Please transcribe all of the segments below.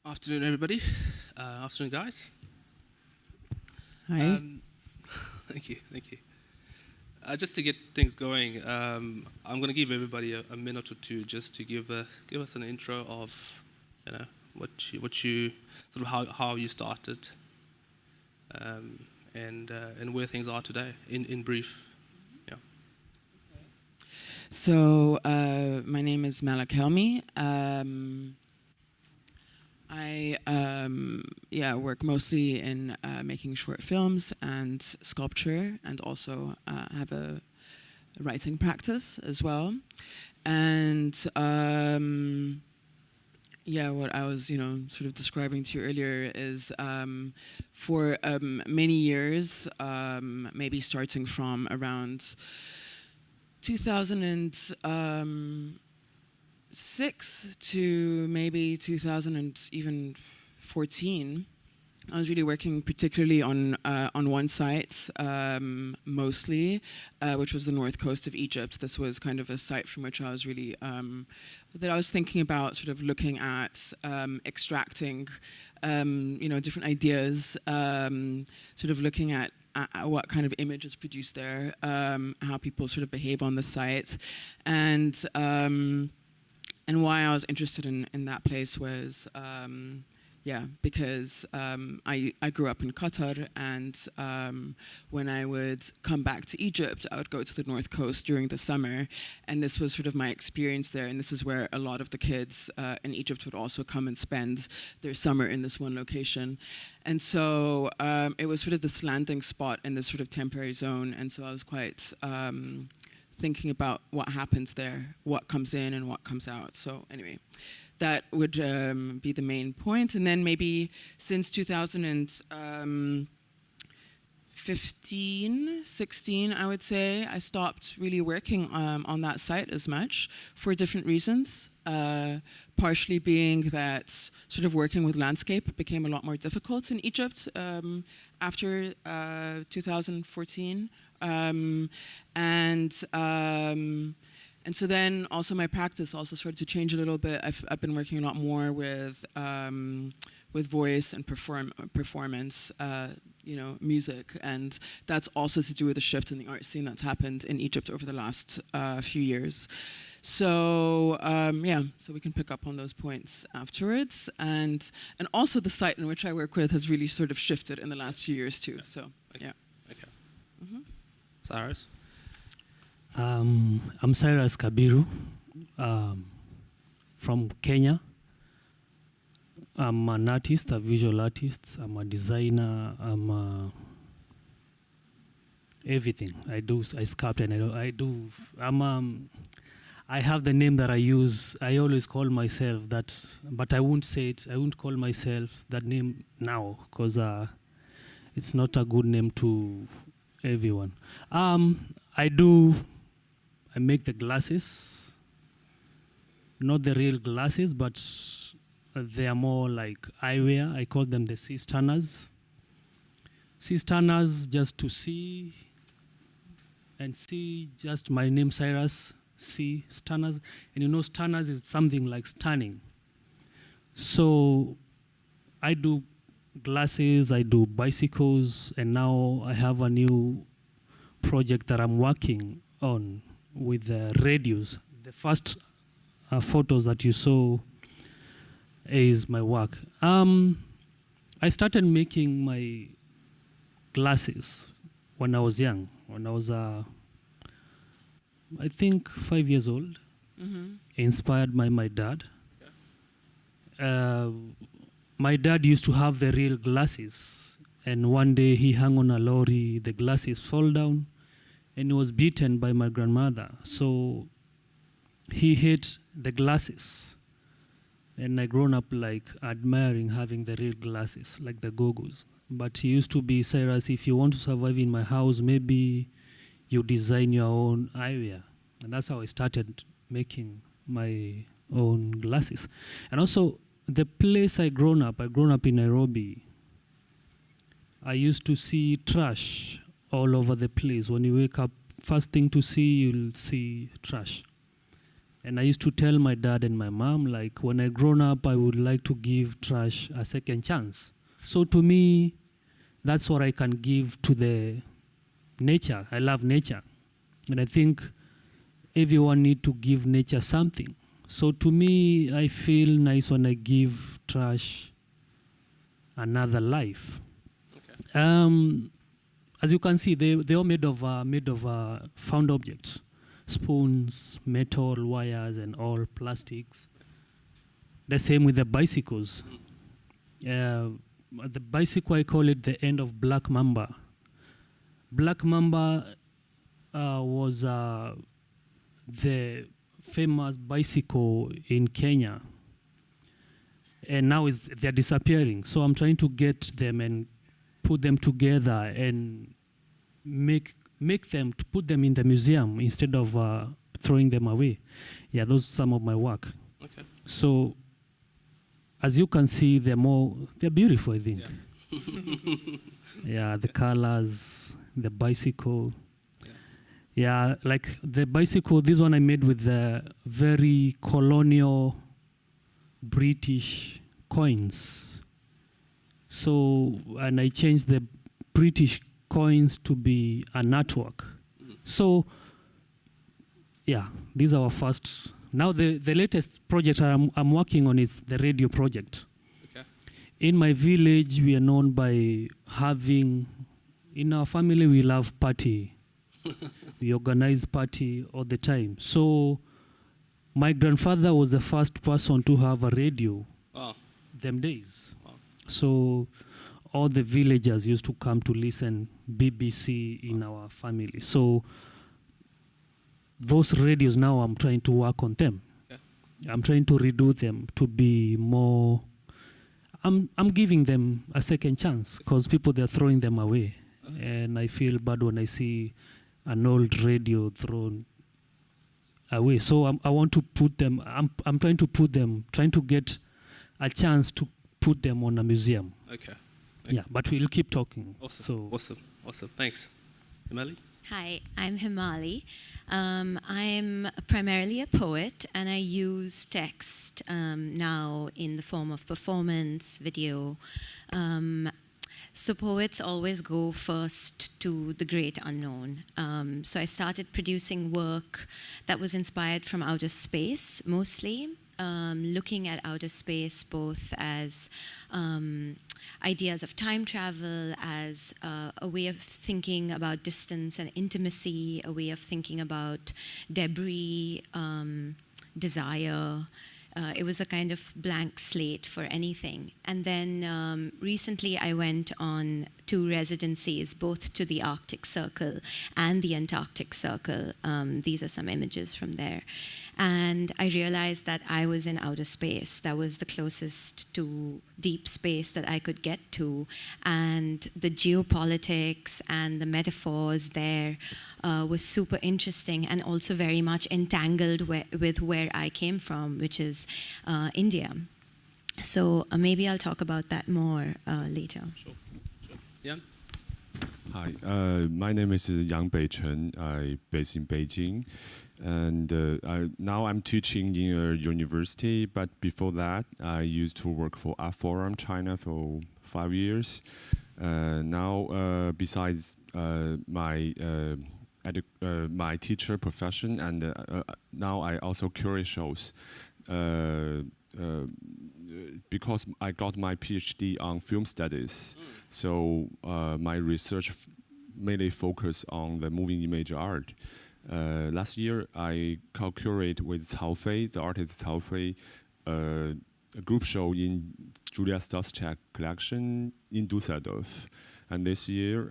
Afternoon, everybody. Afternoon, guys. Hi. Thank you, thank you. Just to get things going, I'm going to give everybody a minute or two just to give us an intro of, what you sort of how you started, and where things are today in brief. Yeah. So my name is Malak Helmy. I work mostly in making short films and sculpture, and also have a writing practice as well. And what I was, sort of describing to you earlier is for many years, maybe starting from around 2006 to maybe 2014, I was really working particularly on one site, mostly, which was the north coast of Egypt. This was kind of a site from which I was really that I was thinking about, sort of looking at extracting, different ideas, sort of looking at what kind of image is produced there, how people sort of behave on the site, and why I was interested in that place was, because I grew up in Qatar, and when I would come back to Egypt, I would go to the north coast during the summer, and this was sort of my experience there, and this is where a lot of the kids in Egypt would also come and spend their summer in this one location. And so it was sort of this landing spot in this sort of temporary zone, and so I was quite thinking about what happens there, what comes in and what comes out. So anyway, that would be the main point. And then maybe since 2015, 16, I would say, I stopped really working on that site as much for different reasons. Partially being that sort of working with landscape became a lot more difficult in Egypt after 2014. And so then also my practice also started to change a little bit. I've been working a lot more with voice and performance, music, and that's also to do with the shift in the art scene that's happened in Egypt over the last few years. So so we can pick up on those points afterwards, and also the site in which I work with has really sort of shifted in the last few years too. So Okay. yeah. Okay. Cyrus. I'm Cyrus Kabiru, from Kenya. I'm an artist, a visual artist. I'm a designer. I'm everything. I sculpt, and I have the name that I use. I always call myself that, but I won't say it. I won't call myself that name now because it's not a good name to everyone. I make the glasses, not the real glasses, but they are more like eyewear. I call them the sea stunners. Sea stunners, just to see, and see just my name, Cyrus, sea stunners. And stunners is something like stunning. So I do glasses, I do bicycles, and now I have a new project that I'm working on with radios. The first photos that you saw is my work. I started making my glasses when I was young, when I was, I think, 5 years old, inspired by my dad. My dad used to have the real glasses, and one day he hung on a lorry, the glasses fall down, and he was beaten by my grandmother. So he hid the glasses. And I grown up like admiring having the real glasses, like the goggles. But he used to be, Cyrus, if you want to survive in my house, maybe you design your own eyewear. And that's how I started making my own glasses. And also, the place I grew up in Nairobi, I used to see trash all over the place. When you wake up, first thing to see, you'll see trash. And I used to tell my dad and my mom, like, when I grown up, I would like to give trash a second chance. So to me, that's what I can give to the nature. I love nature. And I think everyone need to give nature something. So to me, I feel nice when I give trash another life. Okay. As you can see, they are made of found objects. Spoons, metal, wires, and all plastics. The same with the bicycles. The bicycle, I call it the end of Black Mamba. Black Mamba was the famous bicycle in Kenya. And now they're disappearing. So I'm trying to get them and put them together and make them, to put them in the museum instead of throwing them away. Yeah, those are some of my work. Okay. So, as you can see, they're beautiful, I think. Yeah, yeah, the colors, the bicycle. Yeah, like the bicycle, this one I made with the very colonial British coins. So, and I changed the British coins to be an artwork. So, yeah, these are our first. Now the latest project I'm working on is the radio project. Okay. In my village, we are known by having, in our family, we love party. We organize party all the time. So, my grandfather was the first person to have a radio. Oh. Them days. Wow. So all the villagers used to come to listen BBC in our family. So those radios now I'm trying to work on them. Yeah. I'm trying to redo them to be more. I'm giving them a second chance because people they're throwing them away, and I feel bad when I see an old radio thrown away. So I want to put them. I'm trying to put them. Trying to get a chance to put them on a museum. Okay. Yeah, but we'll keep talking. Awesome. So Awesome. Thanks. Himali? Hi, I'm Himali. I'm primarily a poet, and I use text now in the form of performance, video. So poets always go first to the great unknown. So I started producing work that was inspired from outer space, mostly. Looking at outer space both as ideas of time travel, as a way of thinking about distance and intimacy, a way of thinking about debris, desire. It was a kind of blank slate for anything. And then recently I went on 2 residencies, both to the Arctic Circle and the Antarctic Circle. These are some images from there. And I realized that I was in outer space. That was the closest to deep space that I could get to. And the geopolitics and the metaphors there was super interesting and also very much entangled with where I came from, which is India. So maybe I'll talk about that more later. Sure. Yang? Hi, my name is Yang Beichen. I'm based in Beijing. And now I'm teaching in a university, but before that, I used to work for Art Forum China for 5 years. Now, besides my teacher profession, and now I also curate shows. Because I got my PhD on film studies, so my research mainly focused on the moving image art. Last year, I co-curate with Cao Fei, the artist Cao Fei, a group show in Julia Stoschek collection in Düsseldorf. And this year,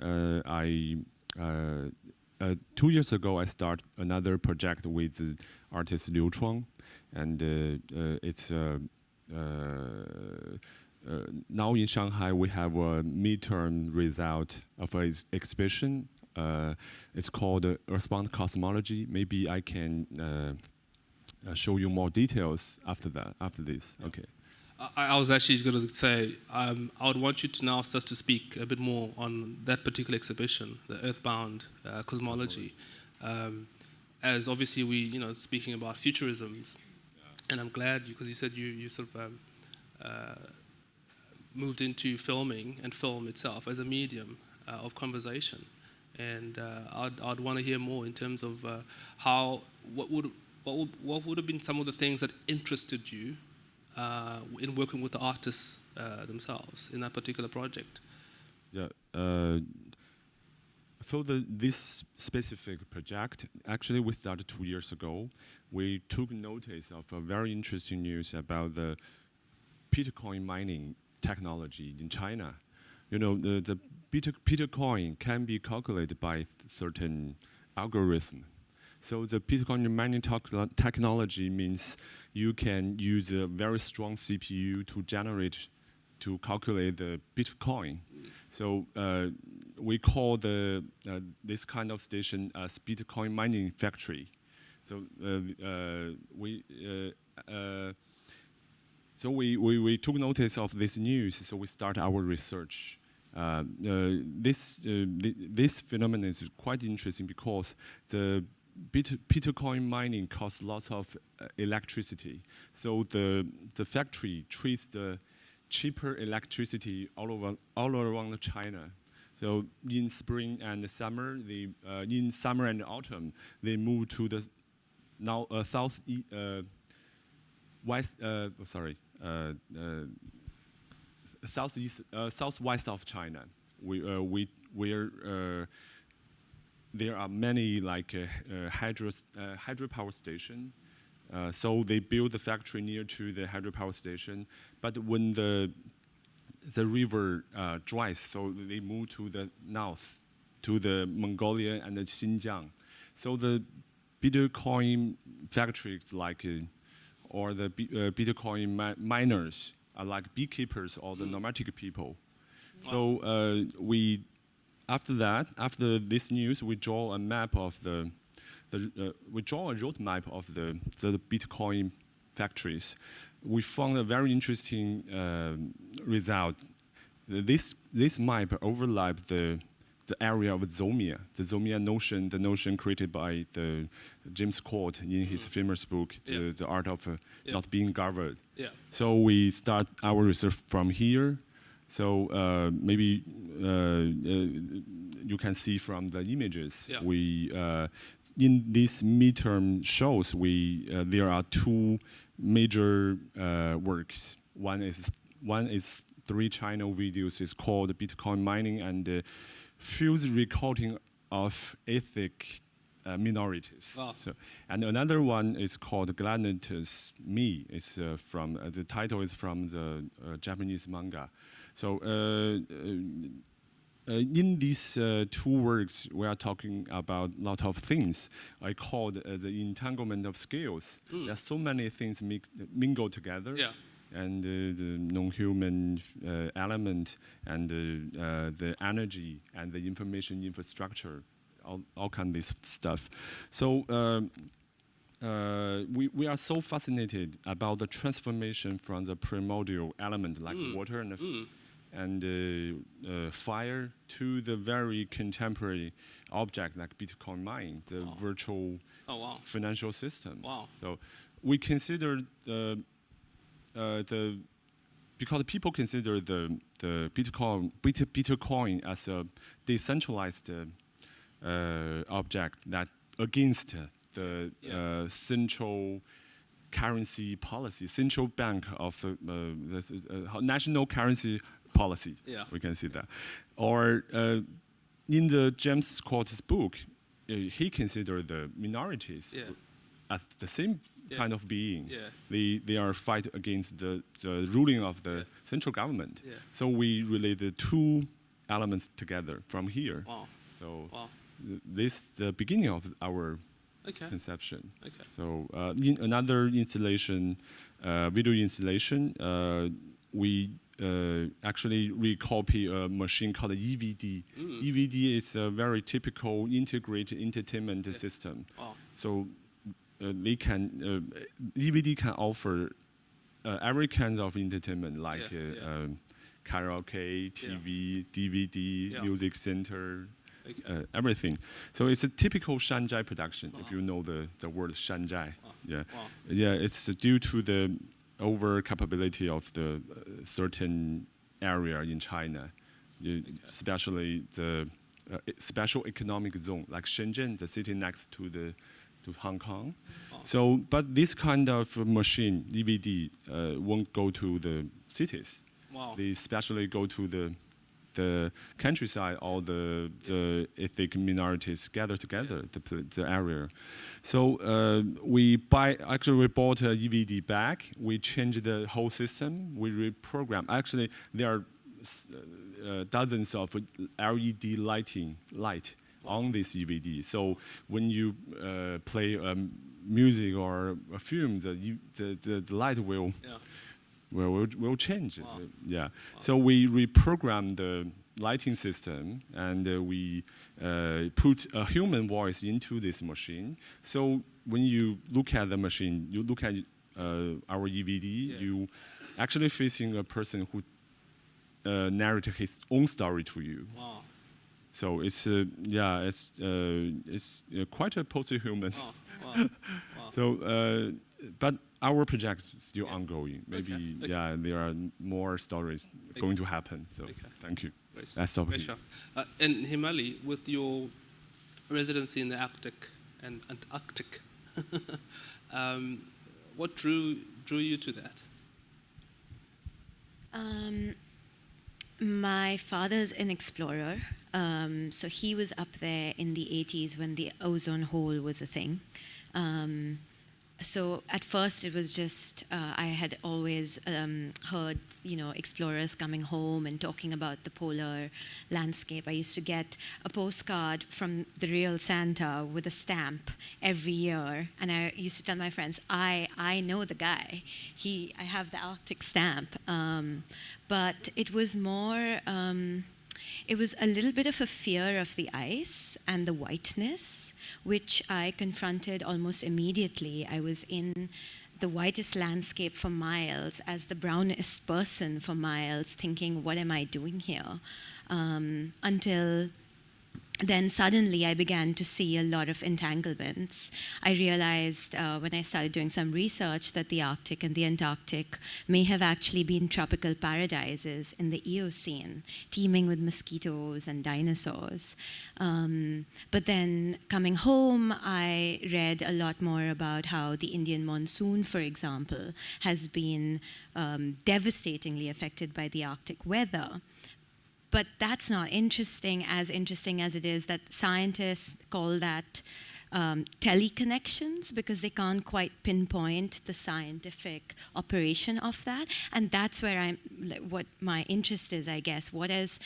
2 years ago, I started another project with artist Liu Chuang, and it's now in Shanghai we have a midterm result of an exhibition. It's called Earthbound Cosmology. Maybe I can show you more details after this. Okay. I was actually going to say, I would want you to now start to speak a bit more on that particular exhibition, the Earthbound Cosmology. as obviously we, speaking about futurisms, and I'm glad because you said you sort of moved into filming and film itself as a medium of conversation, and I'd want to hear more in terms of what would have been some of the things that interested you in working with the artists themselves in that particular project. Yeah. For this specific project, actually we started 2 years ago. We took notice of a very interesting news about the Bitcoin mining technology in China. The Bitcoin can be calculated by certain algorithm. So the Bitcoin mining technology means you can use a very strong CPU to calculate the Bitcoin. So we call this kind of station as Bitcoin mining factory. So we took notice of this news. So we start our research. This phenomenon is quite interesting because the Bitcoin mining costs lots of electricity. So the factory treats the cheaper electricity all around China. So in spring and summer, in summer and autumn, they move to the southwest of China. There are many hydropower station. So they build the factory near to the hydropower station. But when the river dries, so they move to the north, to the Mongolia and the Xinjiang. So the Bitcoin factories or the Bitcoin miners are like beekeepers or the nomadic people. Wow. So after this news, we draw a map of we draw a roadmap of the Bitcoin factories. We found a very interesting result. This map overlapped the area of Zomia, the Zomia notion, the notion created by the James Court in his famous book, The Art of Not Being Governed. Yeah. So we start our research from here. So maybe you can see from the images. Yeah. We in these midterm shows, there are two major works. One is 3 channel videos. It's called Bitcoin Mining and Field Recording of Ethnic Minorities. Wow. So, and another one is called Gladness Me. It's from the title is from the Japanese manga. So in these two works, we are talking about a lot of things. I called the entanglement of scales. There are so many things mingled together. Yeah. And the non-human element and the energy and the information infrastructure, all kind of stuff. So we are so fascinated about the transformation from the primordial element like water and fire to the very contemporary object like Bitcoin mining, the virtual financial system. Wow. So we consider because people consider the Bitcoin as a decentralized object that against the central currency policy, central bank of the national currency policy. Yeah. We can see that. Or in the James Court's book, he considered the minorities as the same kind of being. Yeah. They are fight against the ruling of the central government. Yeah. So we relate the two elements together from here. Wow. So this is the beginning of our conception. Okay. So in another installation, video installation, we actually recopy a machine called EVD. EVD is a very typical integrated entertainment system. Wow. So DVD can offer every kind of entertainment like karaoke, TV, DVD, music center, everything. So it's a typical Shanzhai production, if you know the word Shanzhai. Yeah, yeah. It's due to the over capability of the certain area in China, especially the special economic zone, like Shenzhen, the city next to Hong Kong. So, but this kind of machine, DVD, won't go to the cities. They especially go to the countryside, all the ethnic minorities gather together, the area. So we bought a DVD back. We changed the whole system. We reprogrammed. Actually, there are dozens of LED light on this DVD. So when you play music or a film, the light will change. Yeah. So we reprogrammed the lighting system, and we put a human voice into this machine. So when you look at the machine, you look at our DVD, you actually facing a person who narrated his own story to you. Wow. So it's quite a post-human. Wow. Wow. So, but our project is still ongoing. Maybe there are more stories going to happen. So thank you. That's all. And Himali, with your residency in the Arctic and Antarctic, what drew you to that? My father's an explorer, so he was up there in the 80s when the ozone hole was a thing. So at first it was just, I had always heard, explorers coming home and talking about the polar landscape. I used to get a postcard from the real Santa with a stamp every year, and I used to tell my friends, I know the guy. I have the Arctic stamp. But it was more, it was a little bit of a fear of the ice and the whiteness, which I confronted almost immediately. I was in the whitest landscape for miles, as the brownest person for miles, thinking, what am I doing here? Until then suddenly I began to see a lot of entanglements. I realized when I started doing some research that the Arctic and the Antarctic may have actually been tropical paradises in the Eocene, teeming with mosquitoes and dinosaurs. But then coming home, I read a lot more about how the Indian monsoon, for example, has been devastatingly affected by the Arctic weather. But that's not interesting as it is that scientists call that teleconnections, because they can't quite pinpoint the scientific operation of that. And that's where what my interest is, I guess. What is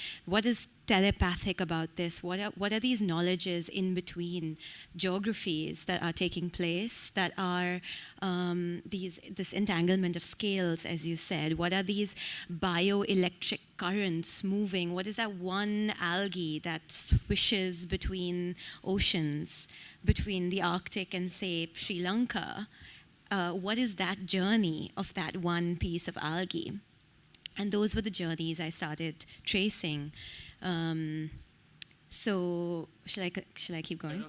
telepathic about this? What are these knowledges in between geographies that are taking place, that are this entanglement of scales, as you said? What are these bioelectric currents moving? What is that one algae that swishes between oceans, between the Arctic and, say, Sri Lanka? What is that journey of that one piece of algae? And those were the journeys I started tracing. So should I keep going?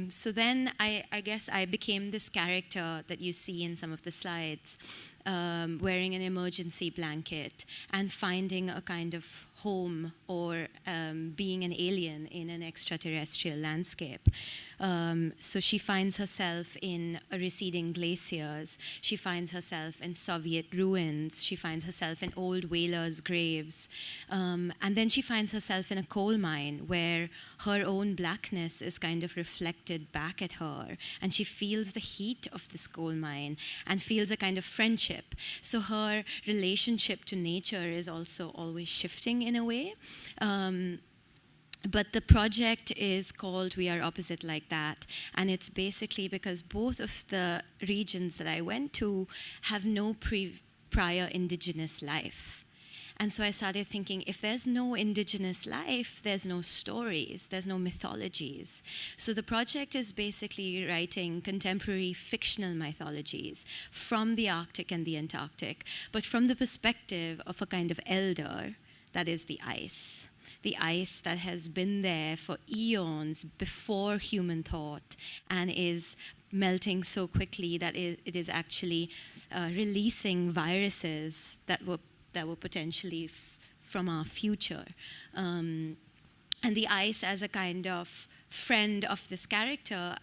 So then I guess I became this character that you see in some of the slides, wearing an emergency blanket and finding a kind of home, or being an alien in an extraterrestrial landscape. So she finds herself in receding glaciers. She finds herself in Soviet ruins. She finds herself in old whalers' graves. And then she finds herself in a coal mine where her own blackness is kind of reflected back at her. And she feels the heat of this coal mine and feels a kind of friendship. So her relationship to nature is also always shifting in a way. But the project is called We Are Opposite Like That, and it's basically because both of the regions that I went to have no prior indigenous life. And so I started thinking, if there's no indigenous life, there's no stories, there's no mythologies. So the project is basically writing contemporary fictional mythologies from the Arctic and the Antarctic, but from the perspective of a kind of elder that is the ice. the ice that has been there for eons before human thought and is melting so quickly that it is actually releasing viruses that were potentially from our future. And the ice as a kind of friend of this character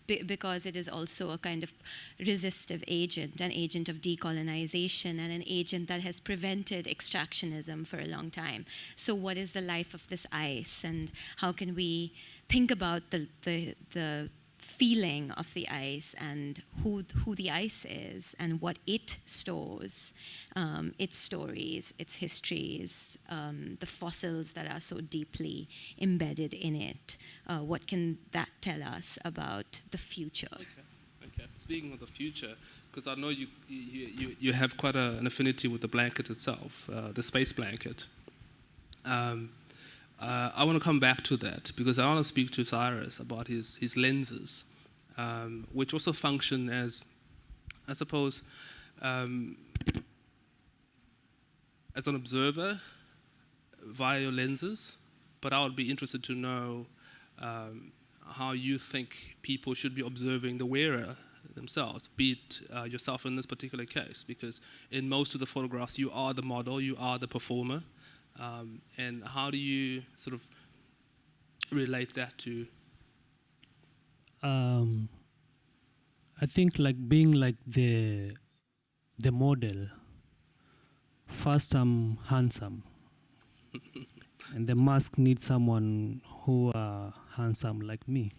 because it is also a kind of resistive agent, an agent of decolonization and an agent that has prevented extractionism for a long time. So what is the life of this ice, and how can we think about the feeling of the ice and who the ice is and what it stores, its stories, its histories, the fossils that are so deeply embedded in it. What can that tell us about the future? Okay. Speaking of the future, because I know you have quite an affinity with the blanket itself, the space blanket. I want to come back to that because I want to speak to Cyrus about his lenses, which also function as, I suppose, as an observer via your lenses. But I would be interested to know how you think people should be observing the wearer themselves, be it yourself in this particular case, because in most of the photographs you are the model, you are the performer. And how do you sort of relate that to? I think like being like the model. First, I'm handsome, and the mask needs someone who are handsome like me.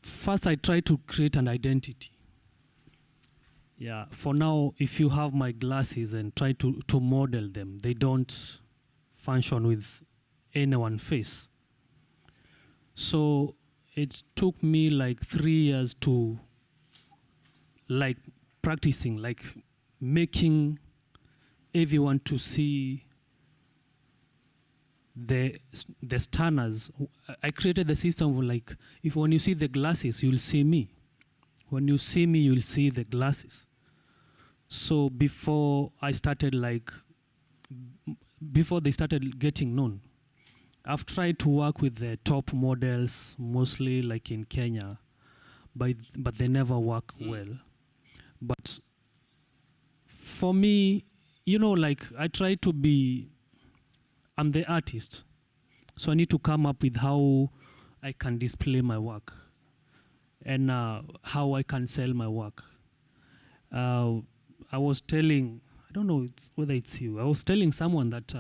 First, I try to create an identity. Yeah, for now, if you have my glasses and try to model them, they don't function with anyone's face. So it took me like 3 years to like practicing, like making everyone to see the stunners. I created the system of like, if when you see the glasses, you'll see me. When you see me, you'll see the glasses. So before I started before they started getting known, I've tried to work with the top models, mostly like in Kenya, but they never work well. But for me, you know, like I try to be, I'm the artist, so I need to come up with how I can display my work and how I can sell my work. I was telling, I don't know whether it's you, I was telling someone that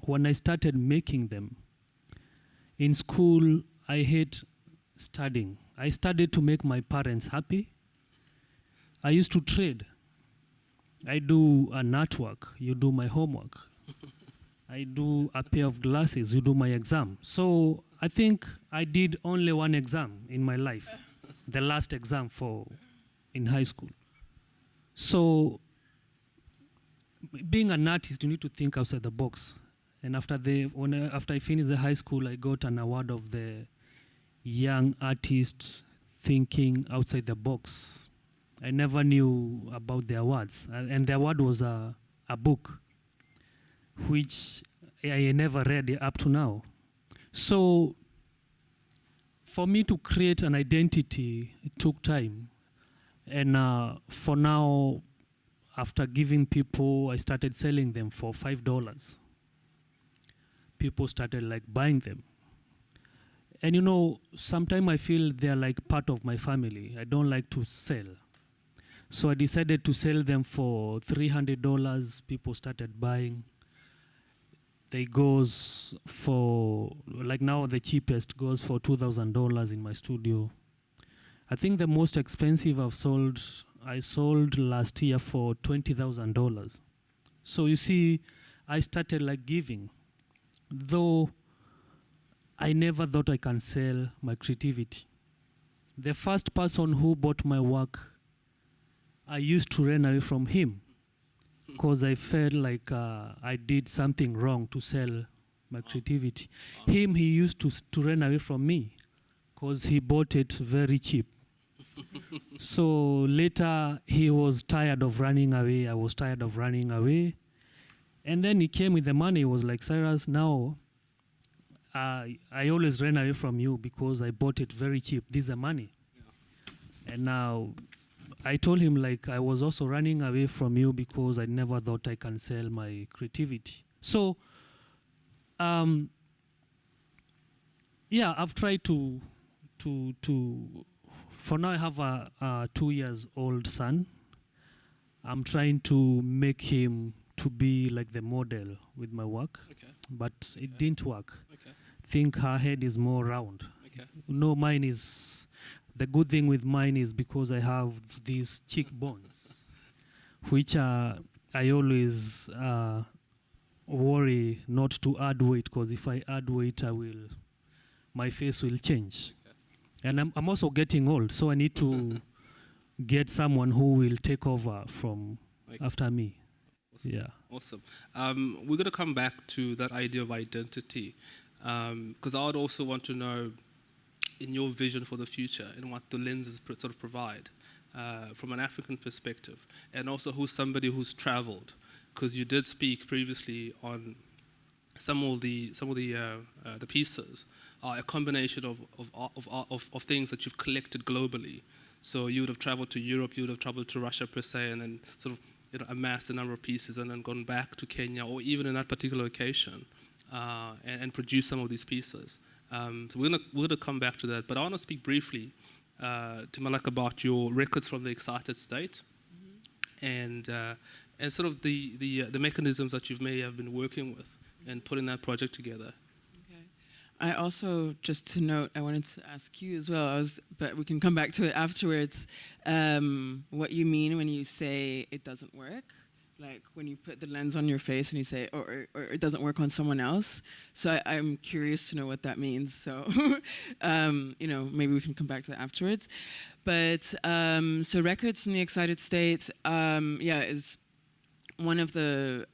when I started making them, in school, I hate studying. I studied to make my parents happy. I used to trade. I do an artwork, you do my homework. I do a pair of glasses, you do my exam. So I think I did only one exam in my life, the last exam in high school. So being an artist, you need to think outside the box. And after I finished the high school, I got an award of the young artists thinking outside the box. I never knew about the awards. And the award was a book, which I never read up to now. So for me to create an identity, it took time. And for now, after giving people, I started selling them for $5. People started like buying them. And you know, sometimes I feel they're like part of my family. I don't like to sell. So I decided to sell them for $300. People started buying. They goes for, like now the cheapest goes for $2,000 in my studio. I think the most expensive I sold last year for $20,000. So you see, I started like giving. Though I never thought I can sell my creativity. The first person who bought my work, I used to run away from him because I felt like I did something wrong to sell my creativity. He used to run away from me because he bought it very cheap. So later he was tired of running away. I was tired of running away. And then he came with the money. He was like, Cyrus, now I always ran away from you because I bought it very cheap. This is the money. Yeah. And now I told him, like, I was also running away from you because I never thought I can sell my creativity. So, yeah, I've tried to for now I have a 2-year-old son. I'm trying to make him to be like the model with my work, but it didn't work. Think her head is more round. No, mine is, the good thing with mine is because I have these cheekbones, which I always worry not to add weight, because if I add weight, my face will change. And I'm also getting old, so I need to get someone who will take over from after me. Awesome. Yeah. Awesome. We're going to come back to that idea of identity, because I would also want to know, in your vision for the future, and what the lenses sort of provide from an African perspective, and also who's somebody who's traveled, because you did speak previously on some of the pieces are a combination of things that you've collected globally. So you would have traveled to Europe, you would have traveled to Russia per se, and then sort of amassed a number of pieces and then gone back to Kenya, or even in that particular location, and produced some of these pieces. So we're gonna come back to that, but I want to speak briefly to Malak about your records from the Excited State, and sort of the mechanisms that you may have been working with and putting that project together. I also, just to note, I wanted to ask you as well, but we can come back to it afterwards, what you mean when you say it doesn't work, like when you put the lens on your face and you say, or it doesn't work on someone else. So I'm curious to know what that means. So, maybe we can come back to that afterwards. But, so Records from the Excited State, is one of the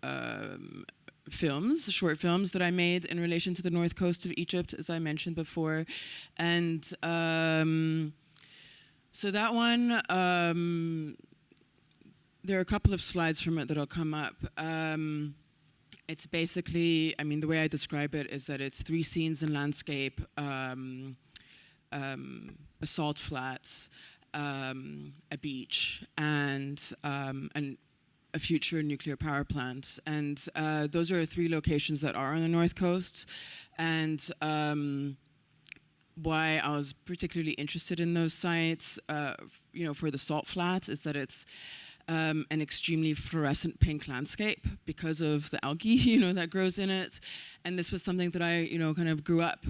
short films that I made in relation to the north coast of Egypt, as I mentioned before. And so that one, there are a couple of slides from it that'll come up. It's basically, the way I describe it is that it's 3 scenes in landscape, a salt flat, a beach, and a future nuclear power plant. And those are 3 locations that are on the north coast. And why I was particularly interested in those sites, for the salt flat, is that it's an extremely fluorescent pink landscape because of the algae, that grows in it. And this was something that I, kind of grew up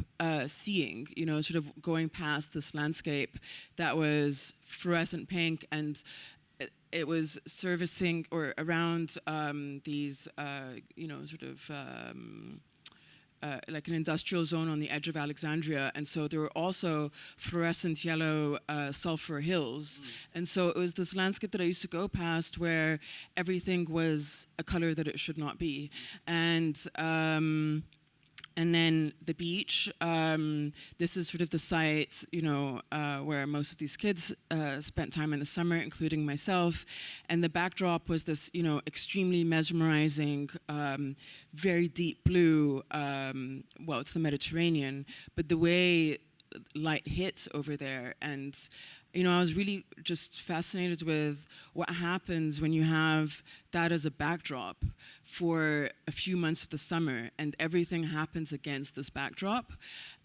seeing, sort of going past this landscape that was fluorescent pink, and it was servicing or around these, like an industrial zone on the edge of Alexandria. And so there were also fluorescent yellow sulfur hills. And so it was this landscape that I used to go past where everything was a color that it should not be. And then the beach, this is sort of the site, where most of these kids spent time in the summer, including myself. And the backdrop was this, extremely mesmerizing, very deep blue, it's the Mediterranean, but the way light hits over there. And I was really just fascinated with what happens when you have that as a backdrop for a few months of the summer, and everything happens against this backdrop.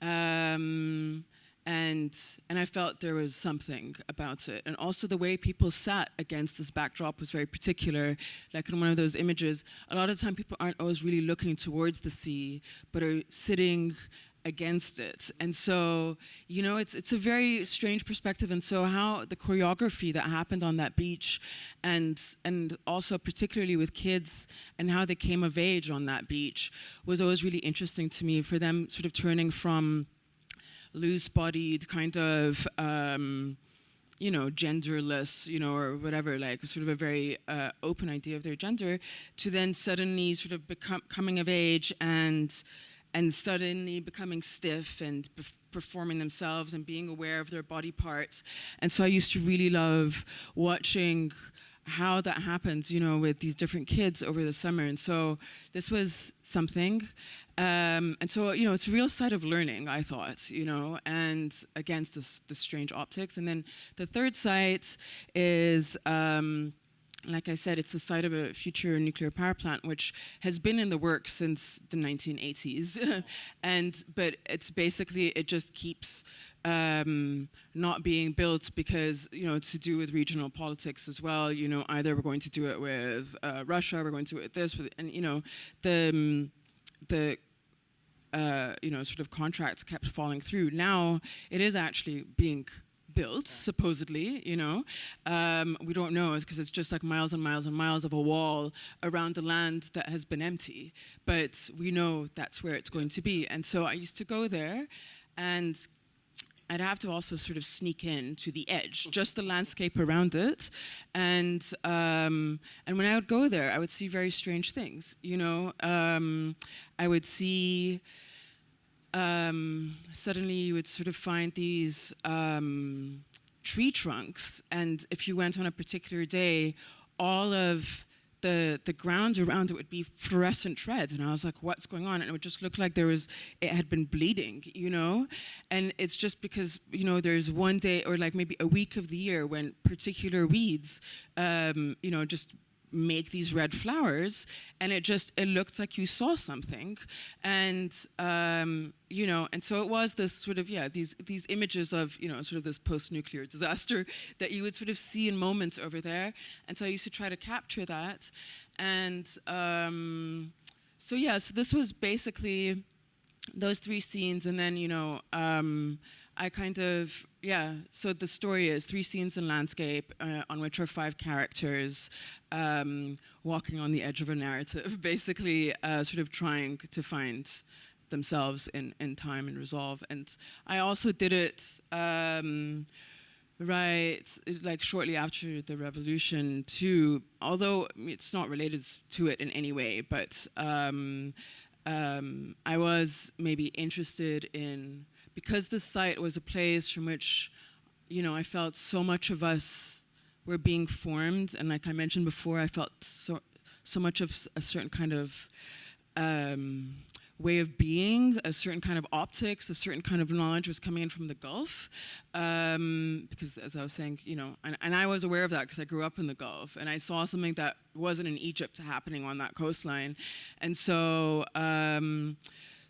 And I felt there was something about it. And also the way people sat against this backdrop was very particular. Like in one of those images, a lot of the time people aren't always really looking towards the sea, but are sitting against it. And so, it's a very strange perspective. And so how the choreography that happened on that beach, and also particularly with kids and how they came of age on that beach, was always really interesting to me, for them sort of turning from loose-bodied kind of genderless, or whatever, like sort of a very open idea of their gender, to then suddenly sort of coming of age and suddenly becoming stiff and performing themselves and being aware of their body parts. And so I used to really love watching how that happened, you know, with these different kids over the summer. And so this was something. And so, you know, it's a real site of learning, I thought, you know, and against this strange optics. And then the third site is, like I said, it's the site of a future nuclear power plant, which has been in the works since the 1980s. But it's basically, it just keeps not being built because, you know, to do with regional politics as well. You know, either we're going to do it with Russia, we're going to do it with this, and, you know, the you know, sort of contracts kept falling through. Now it is actually being built, supposedly, you know. We don't know, because it's just like miles and miles and miles of a wall around the land that has been empty. But we know that's where it's going to be. And so I used to go there, and I'd have to also sort of sneak in to the edge, just the landscape around it. And when I would go there, I would see very strange things, you know. I would see, suddenly you would sort of find these tree trunks, and if you went on a particular day, all of the ground around it would be fluorescent threads, and I was like, what's going on? And it would just look like it had been bleeding, you know? And it's just because, you know, there's one day or like maybe a week of the year when particular weeds, you know, just make these red flowers, and it looked like you saw something. And you know, and so it was this sort of, these images of, you know, sort of this post-nuclear disaster that you would sort of see in moments over there. And so I used to try to capture that. And so this was basically those three scenes. And then, you know, I kind of, so the story is 3 scenes in landscape on which are 5 characters walking on the edge of a narrative, basically sort of trying to find themselves in time and resolve. And I also did it like shortly after the revolution too, although it's not related to it in any way, but I was maybe interested in, because this site was a place from which, you know, I felt so much of us were being formed, and like I mentioned before, I felt so much of a certain kind of way of being, a certain kind of optics, a certain kind of knowledge was coming in from the Gulf, because as I was saying, you know, and I was aware of that because I grew up in the Gulf, and I saw something that wasn't in Egypt happening on that coastline. And so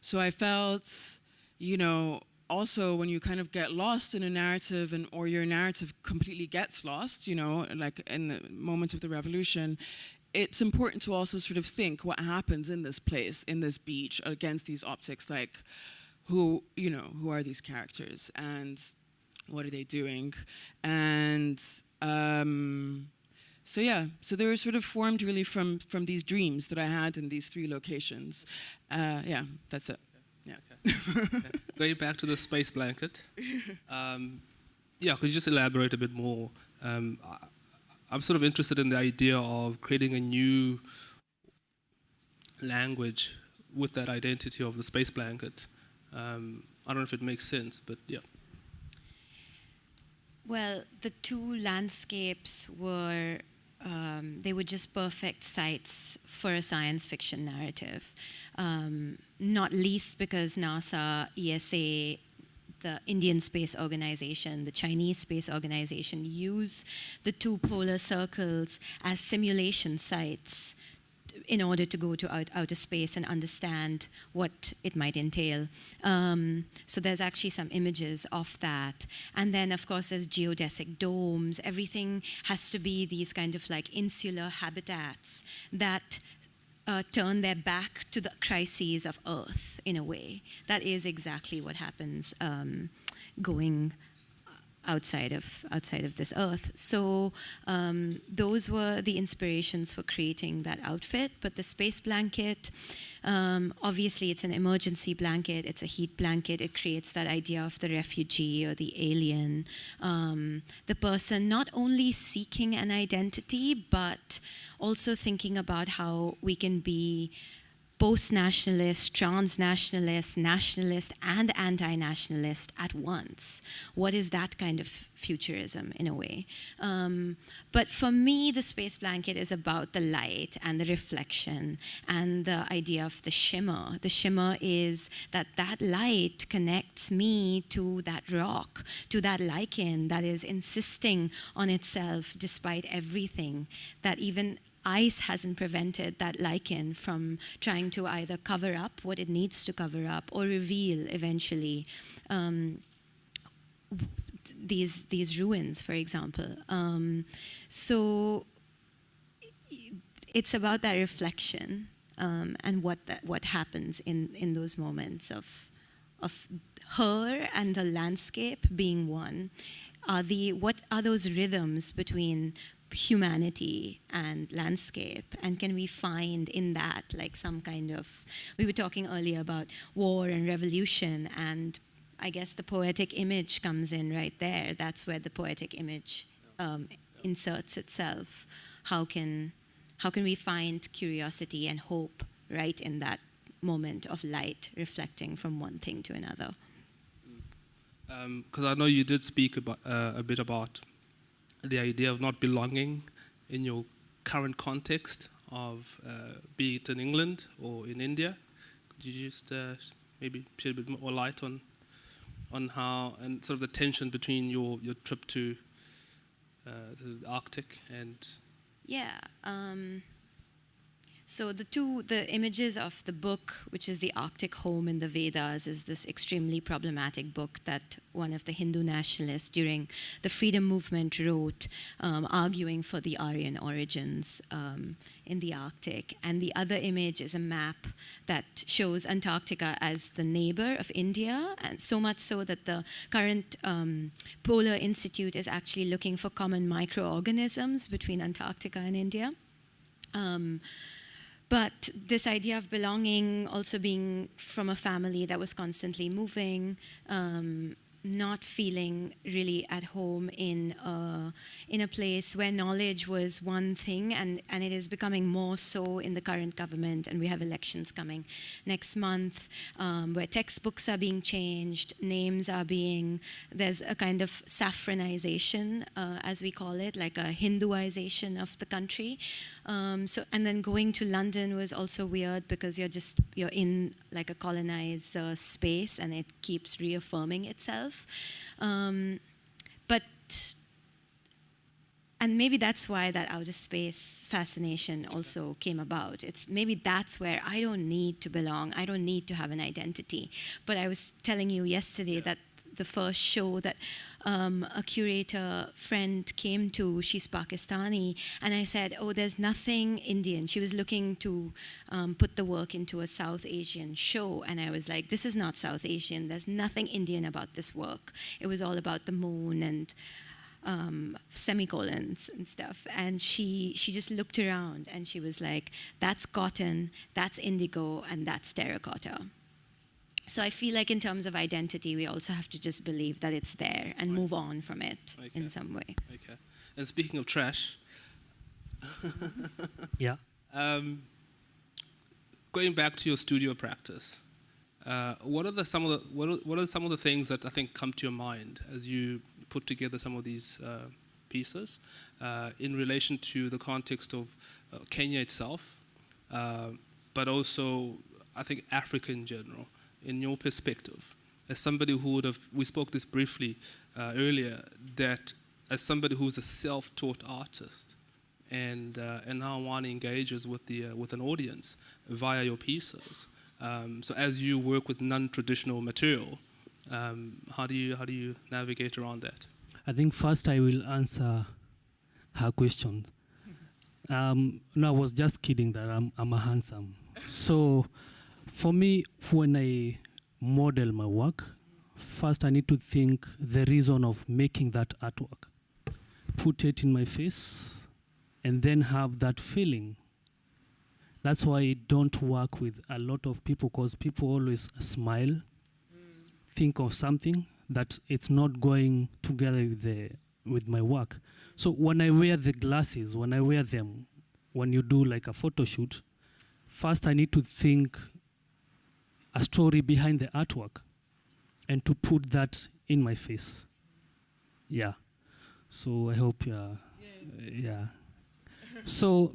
so I felt, you know, also when you kind of get lost in a narrative, or your narrative completely gets lost, you know, like in the moment of the revolution, it's important to also sort of think what happens in this place, in this beach, against these optics, like who are these characters and what are they doing? And so they were sort of formed really from these dreams that I had in these 3 locations. That's it. Yeah. Okay. Going back to the space blanket, could you just elaborate a bit more? I'm sort of interested in the idea of creating a new language with that identity of the space blanket. I don't know if it makes sense, but yeah. Well, the 2 landscapes were, they were just perfect sites for a science fiction narrative. Not least because NASA, ESA, the Indian Space Organization, the Chinese Space Organization use the 2 polar circles as simulation sites in order to go to outer space and understand what it might entail. So there's actually some images of that. And then, of course, there's geodesic domes. Everything has to be these kind of like insular habitats that turn their back to the crises of Earth, in a way. That is exactly what happens going outside of this Earth. So those were the inspirations for creating that outfit. But the space blanket, obviously it's an emergency blanket, it's a heat blanket, it creates that idea of the refugee or the alien, the person not only seeking an identity, but also thinking about how we can be post-nationalist, transnationalist, nationalist, and anti-nationalist at once. What is that kind of futurism, in a way? But for me, the space blanket is about the light and the reflection and the idea of the shimmer. The shimmer is that light connects me to that rock, to that lichen that is insisting on itself despite everything, that even ice hasn't prevented that lichen from trying to either cover up what it needs to cover up or reveal eventually these ruins, for example. So it's about that reflection and what happens in those moments of her and the landscape being one. What are those rhythms between humanity and landscape, and can we find in that like some kind of, we were talking earlier about war and revolution, and I guess the poetic image comes in right there. That's where the poetic image inserts itself. How can we find curiosity and hope right in that moment of light reflecting from one thing to another? Because I know you did speak about, a bit about the idea of not belonging in your current context of be it in England or in India. Could you just maybe shed a bit more light on how, and sort of the tension between your trip to the Arctic and... Yeah. So the images of the book, which is the Arctic home in the Vedas, is this extremely problematic book that one of the Hindu nationalists during the freedom movement wrote, arguing for the Aryan origins in the Arctic. And the other image is a map that shows Antarctica as the neighbor of India, and so much so that the current Polar Institute is actually looking for common microorganisms between Antarctica and India. But this idea of belonging, also being from a family that was constantly moving, not feeling really at home in a place where knowledge was one thing, and it is becoming more so in the current government, and we have elections coming next month, where textbooks are being changed, names are being, there's a kind of saffronization, as we call it, like a Hinduization of the country. So, and then going to London was also weird because you're in like a colonized space, and it keeps reaffirming itself. And maybe that's why that outer space fascination also came about. Maybe that's where I don't need to belong. I don't need to have an identity. But I was telling you yesterday that the first show that a curator friend came to, she's Pakistani, and I said, oh, there's nothing Indian. She was looking to put the work into a South Asian show, and I was like, this is not South Asian. There's nothing Indian about this work. It was all about the moon and semicolons and stuff. And she just looked around, and she was like, that's cotton, that's indigo, and that's terracotta. So I feel like in terms of identity, we also have to just believe that it's there and move on from it in some way. Okay. And speaking of trash, Yeah. Going back to your studio practice, what are some of the things that I think come to your mind as you put together some of these pieces in relation to the context of Kenya itself, but also I think Africa in general? In your perspective, as somebody who would have, we spoke this briefly earlier, that as somebody who's a self-taught artist, and how one engages with an audience via your pieces. So as you work with non-traditional material, how do you navigate around that? I think first I will answer her question. No, I was just kidding that I'm a handsome. So for me, when I model my work, first I need to think the reason of making that artwork. Put it in my face, and then have that feeling. That's why I don't work with a lot of people, because people always smile, think of something that it's not going together with my work. So when I wear the glasses, when I wear them, when you do like a photo shoot, first I need to think a story behind the artwork and to put that in my face. Yeah. So I hope, yeah. So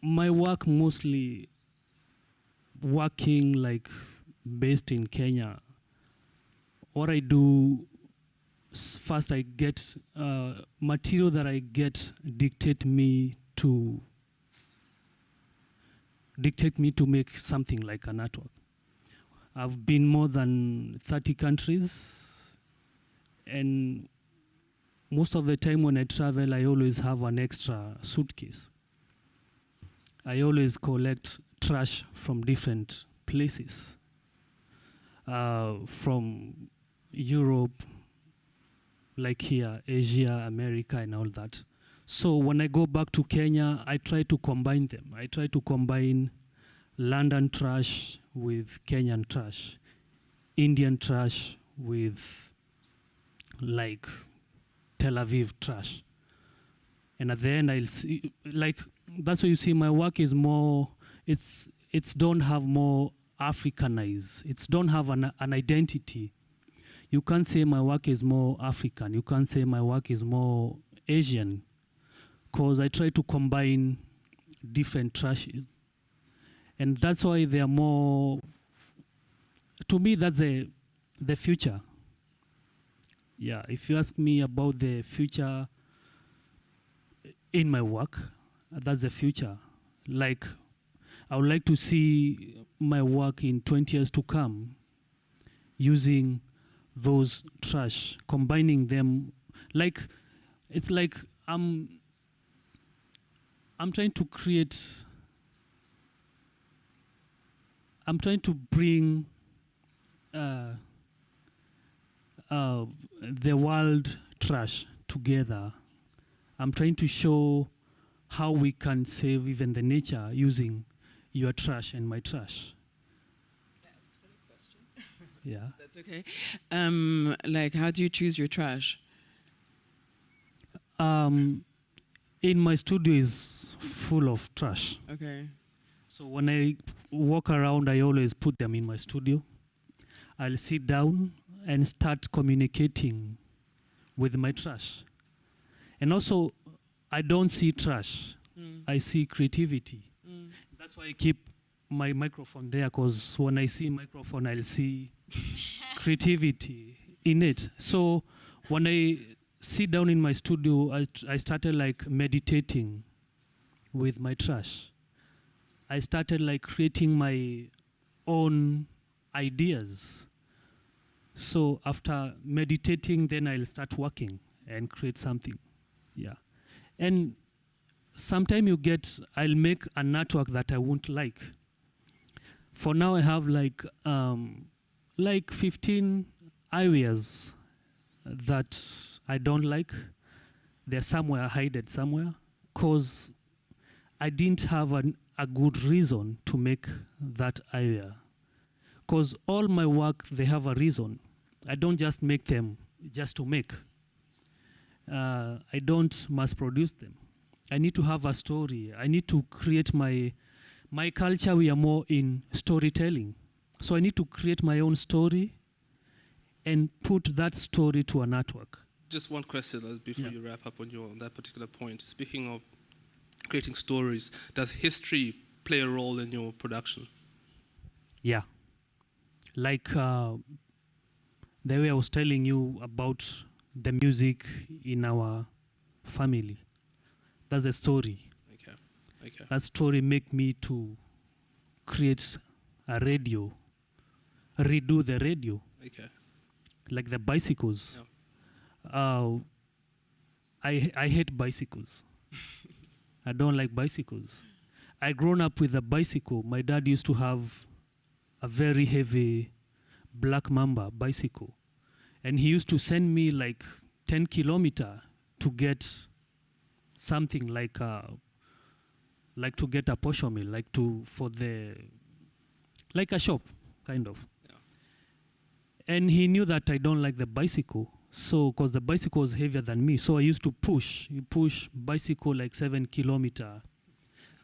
my work mostly working like based in Kenya. What I do, first I get material that I get dictate me to make something like an artwork. I've been more than 30 countries, and most of the time when I travel, I always have an extra suitcase. I always collect trash from different places, from Europe, like here, Asia, America, and all that. So when I go back to Kenya, I try to combine them. I try to combine London trash with Kenyan trash, Indian trash with like Tel Aviv trash. And at the end, I'll see, like, that's why you see my work is more, it's don't have more Africanized. It's don't have an identity. You can't say my work is more African. You can't say my work is more Asian, because I try to combine different trashes. And that's why they are more, to me, that's the future. Yeah, if you ask me about the future in my work, that's the future. Like, I would like to see my work in 20 years to come using those trash, combining them. Like, it's like I'm trying to create, I'm trying to bring the world trash together. I'm trying to show how we can save even the nature using your trash and my trash. That's a funny question. Yeah. That's okay. Like, how do you choose your trash? In my studio is full of trash. Okay. So when I walk around, I always put them in my studio. I'll sit down and start communicating with my trash. And also, I don't see trash. I see creativity. That's why I keep my microphone there, because when I see microphone, I'll see creativity in it. So when I sit down in my studio, I started like meditating with my trash. I started like creating my own ideas. So after meditating, then I'll start working and create something. Yeah. And sometime I'll make an artwork that I won't like. For now, I have like 15 areas that I don't like. They're somewhere hidden somewhere, because I didn't have a good reason to make that area. Because all my work, they have a reason. I don't just make them just to make. I don't mass produce them. I need to have a story. I need to create my culture. We are more in storytelling. So I need to create my own story and put that story to an artwork. Just one question before you wrap up on that particular point. Speaking of creating stories, does history play a role in your production? Yeah. Like the way I was telling you about the music in our family. That's a story. Okay. That story make me to create a radio, redo the radio. Okay. Like the bicycles. Yeah. I hate bicycles. I don't like bicycles. I grown up with a bicycle. My dad used to have a very heavy Black Mamba bicycle. And he used to send me like 10 kilometers to get something like to get a posho meal, like a shop, kind of. Yeah. And he knew that I don't like the bicycle. So, because the bicycle was heavier than me, so I used to push bicycle like 7 kilometers,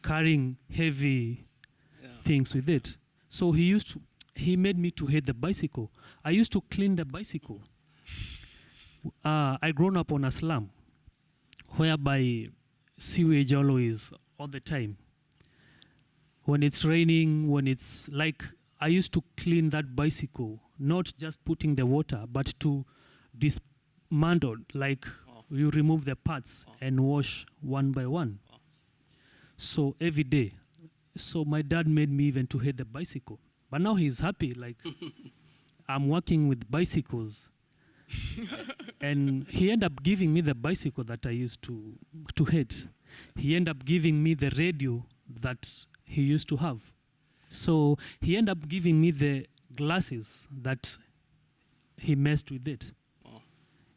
carrying heavy things with it. So he made me to hate the bicycle. I used to clean the bicycle. I grown up on a slum, whereby sewage always all the time. When it's raining, when it's like, I used to clean that bicycle, not just putting the water, but to dismantle, like you remove the parts and wash one by one. So every day. So my dad made me even to hate the bicycle. But now he's happy, like I'm working with bicycles. And he ended up giving me the bicycle that I used to hate. He ended up giving me the radio that he used to have. So he ended up giving me the glasses that he messed with it.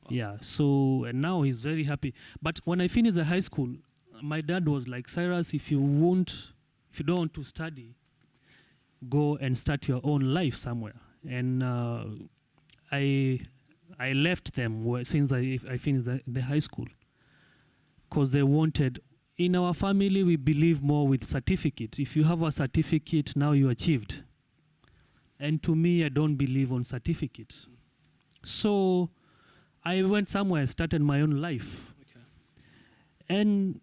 Yeah, so and now he's very happy. But when I finished the high school, my dad was like, Cyrus, if you don't want to study, go and start your own life somewhere. And I left them since I finished the high school, because they wanted, in our family we believe more with certificates. If you have a certificate, now you achieved. And to me, I don't believe on certificates. So I went somewhere, started my own life. Okay. And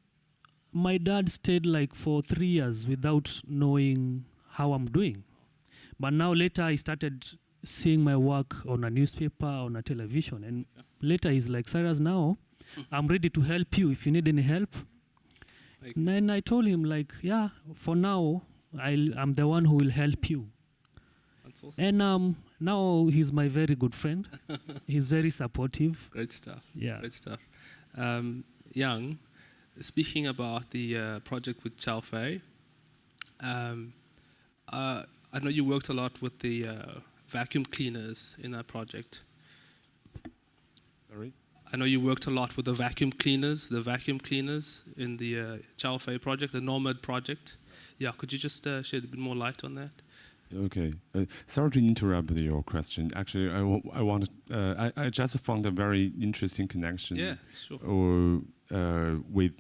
my dad stayed like for 3 years without knowing how I'm doing. But now later I started seeing my work on a newspaper, on a television. And later he's like, Cyrus, now I'm ready to help you if you need any help. And then I told him, like, yeah, for now, I'm the one who will help you. That's awesome. And now he's my very good friend. He's very supportive. Great stuff. Yeah. Great stuff. Young, speaking about the project with Chow Fei, I know you worked a lot with the vacuum cleaners in that project. Sorry? I know you worked a lot with the vacuum cleaners in the Chow Fei project, the Nomad project. Yeah, could you just shed a bit more light on that? Okay. Sorry to interrupt your question. Actually, I just found a very interesting connection. Yeah, sure. With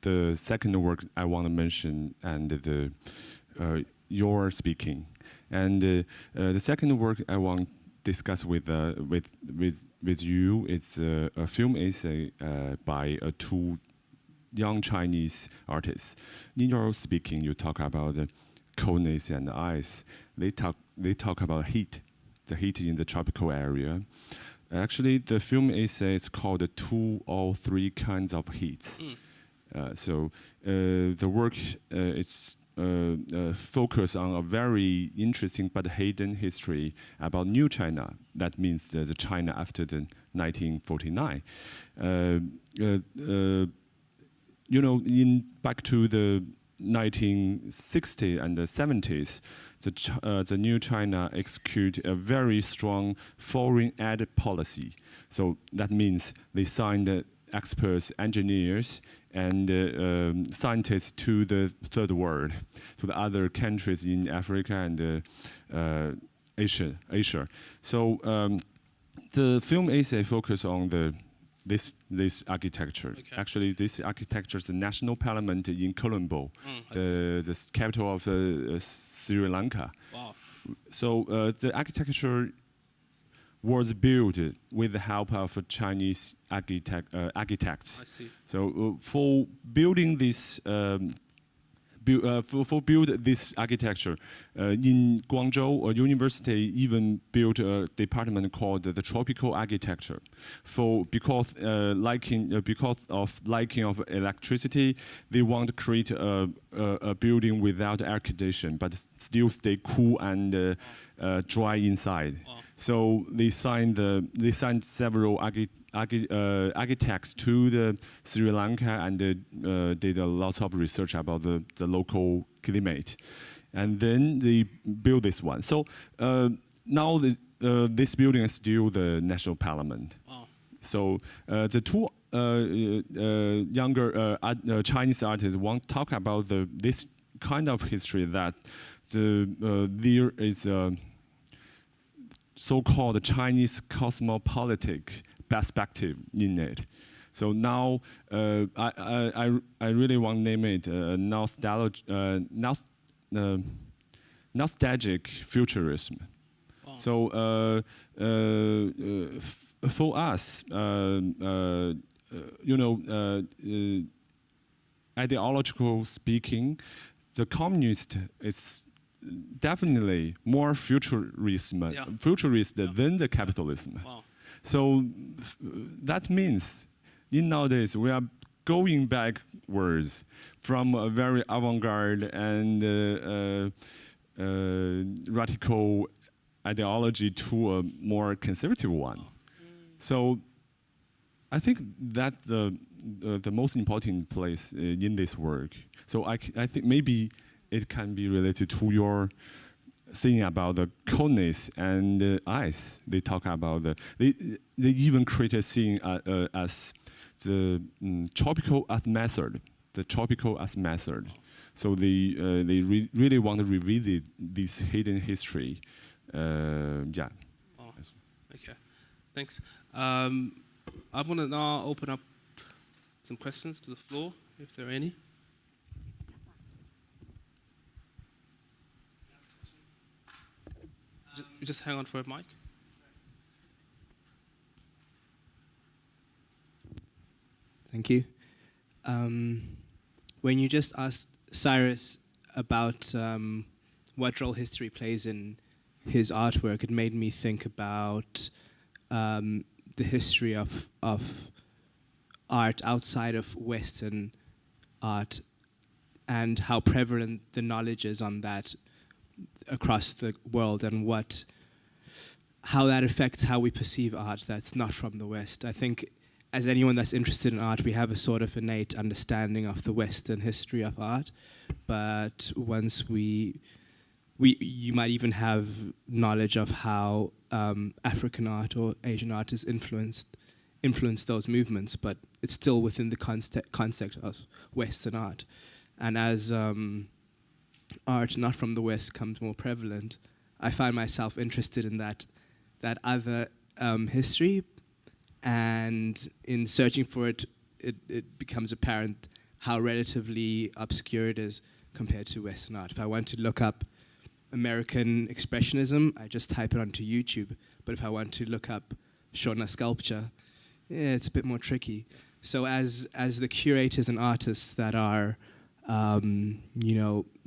the second work I want to mention and your speaking, and the second work I want to discuss with you is a film essay by two young Chinese artists. In your speaking, you talk about coldness and ice. They talk about heat, the heat in the tropical area. Actually, the film essay is called 2 or 3 kinds of heats. So the work is focus on a very interesting but hidden history about New China. That means the China after the 1949. Back to the 1960s and the 70s, the New China execute a very strong foreign aid policy. So that means they signed experts, engineers, and scientists to the third world, to the other countries in Africa and Asia. So the film essay focus on this architecture. Okay. Actually, this architecture is the national parliament in Colombo, the capital of Sri Lanka. Wow. So the architecture was built with the help of Chinese architects. I see. So for building this, build this architecture, in Guangzhou, a university even built a department called the tropical architecture. Because of liking of electricity, they want to create a building without air condition, but still stay cool and dry inside. Wow. So they signed several architects to the Sri Lanka and did a lot of research about the local climate, and then they built this one. So now this building is still the national parliament. Wow. So the two younger Chinese artists want to talk about this kind of history that there is a so-called Chinese cosmopolitic perspective in it. So now I really want to name it nostalgia. nostalgic futurism. Wow. So for us, ideological speaking, the communist is definitely more futurist than the capitalism. Wow. So that means in nowadays we are going backwards from a very avant-garde and radical ideology to a more conservative one. So I think that's the most important place in this work. So I think maybe it can be related to your thing about the coldness and ice. They talk about they even create a thing as the tropical as method. The tropical as method. So they really want to revisit this hidden history. Yeah. Oh, okay. Thanks. I'm going to now open up some questions to the floor, if there are any. Just hang on for a mic. Thank you. When you just asked Cyrus about what role history plays in his artwork, it made me think about the history of art outside of Western art and how prevalent the knowledge is on that across the world and how that affects how we perceive art that's not from the West. I think as anyone that's interested in art, we have a sort of innate understanding of the Western history of art, but once you might even have knowledge of how African art or Asian art has influenced those movements, but it's still within the concept of Western art. And as art not from the West becomes more prevalent, I find myself interested in that other history, and in searching for it, it becomes apparent how relatively obscure it is compared to Western art. If I want to look up American Expressionism, I just type it onto YouTube. But if I want to look up Shona sculpture, it's a bit more tricky. So as the curators and artists that are,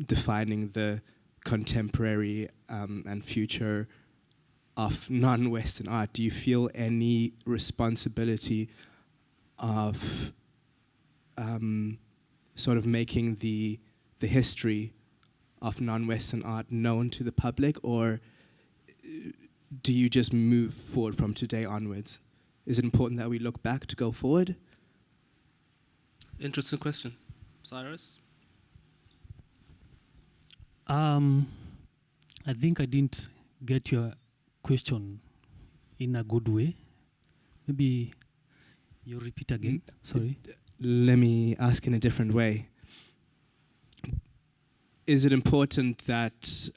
defining the contemporary and future of non-Western art, do you feel any responsibility of sort of making the history of non-Western art known to the public, or do you just move forward from today onwards? Is it important that we look back to go forward? Interesting question. Cyrus? I think I didn't get your question in a good way. Maybe you repeat again. Sorry. Let me ask in a different way. Is it important that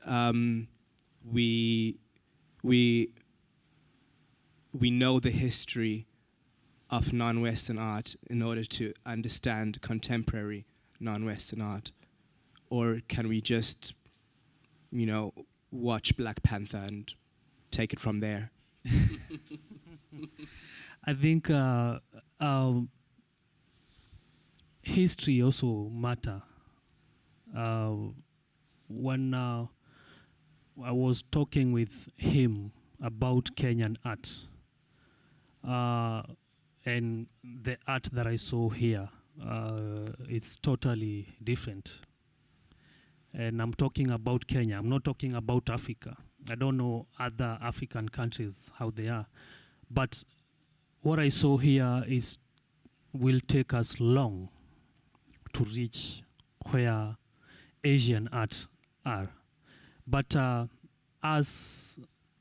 we know the history of non-Western art in order to understand contemporary non-Western art? Or can we just, watch Black Panther and take it from there? I think history also matter. When I was talking with him about Kenyan art and the art that I saw here, it's totally different. And I'm talking about Kenya. I'm not talking about Africa. I don't know other African countries, how they are. But what I saw here will take us long to reach where Asian arts are. But as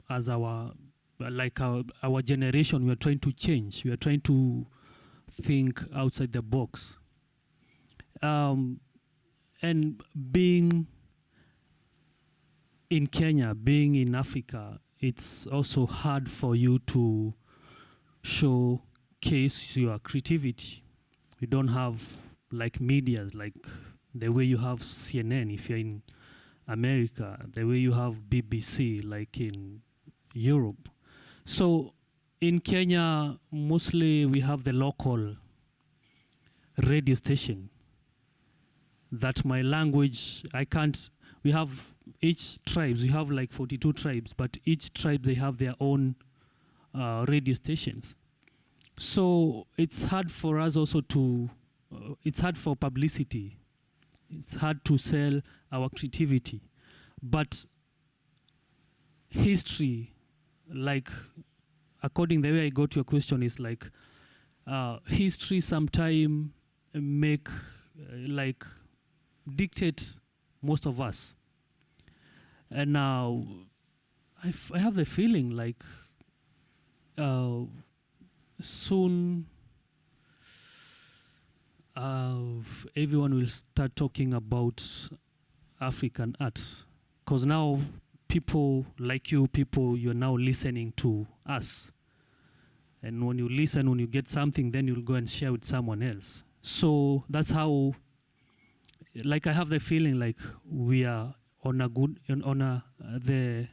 our generation, we are trying to change. We are trying to think outside the box. And being in Kenya, being in Africa, it's also hard for you to showcase your creativity. We don't have like media, like the way you have CNN if you're in America, the way you have BBC, like in Europe. So in Kenya, mostly we have the local radio station. That my language, I can't, we have each tribes, we have like 42 tribes, but each tribe, they have their own radio stations. So it's hard for us also to, it's hard for publicity. It's hard to sell our creativity. But history, like, according the way I got your question, is like, history sometimes make, like, dictate most of us. And now, I have the feeling like soon everyone will start talking about African art. Because now people like you, you're now listening to us. And when you listen, when you get something, then you'll go and share with someone else. So that's how, like, I have the feeling like we are on a good, the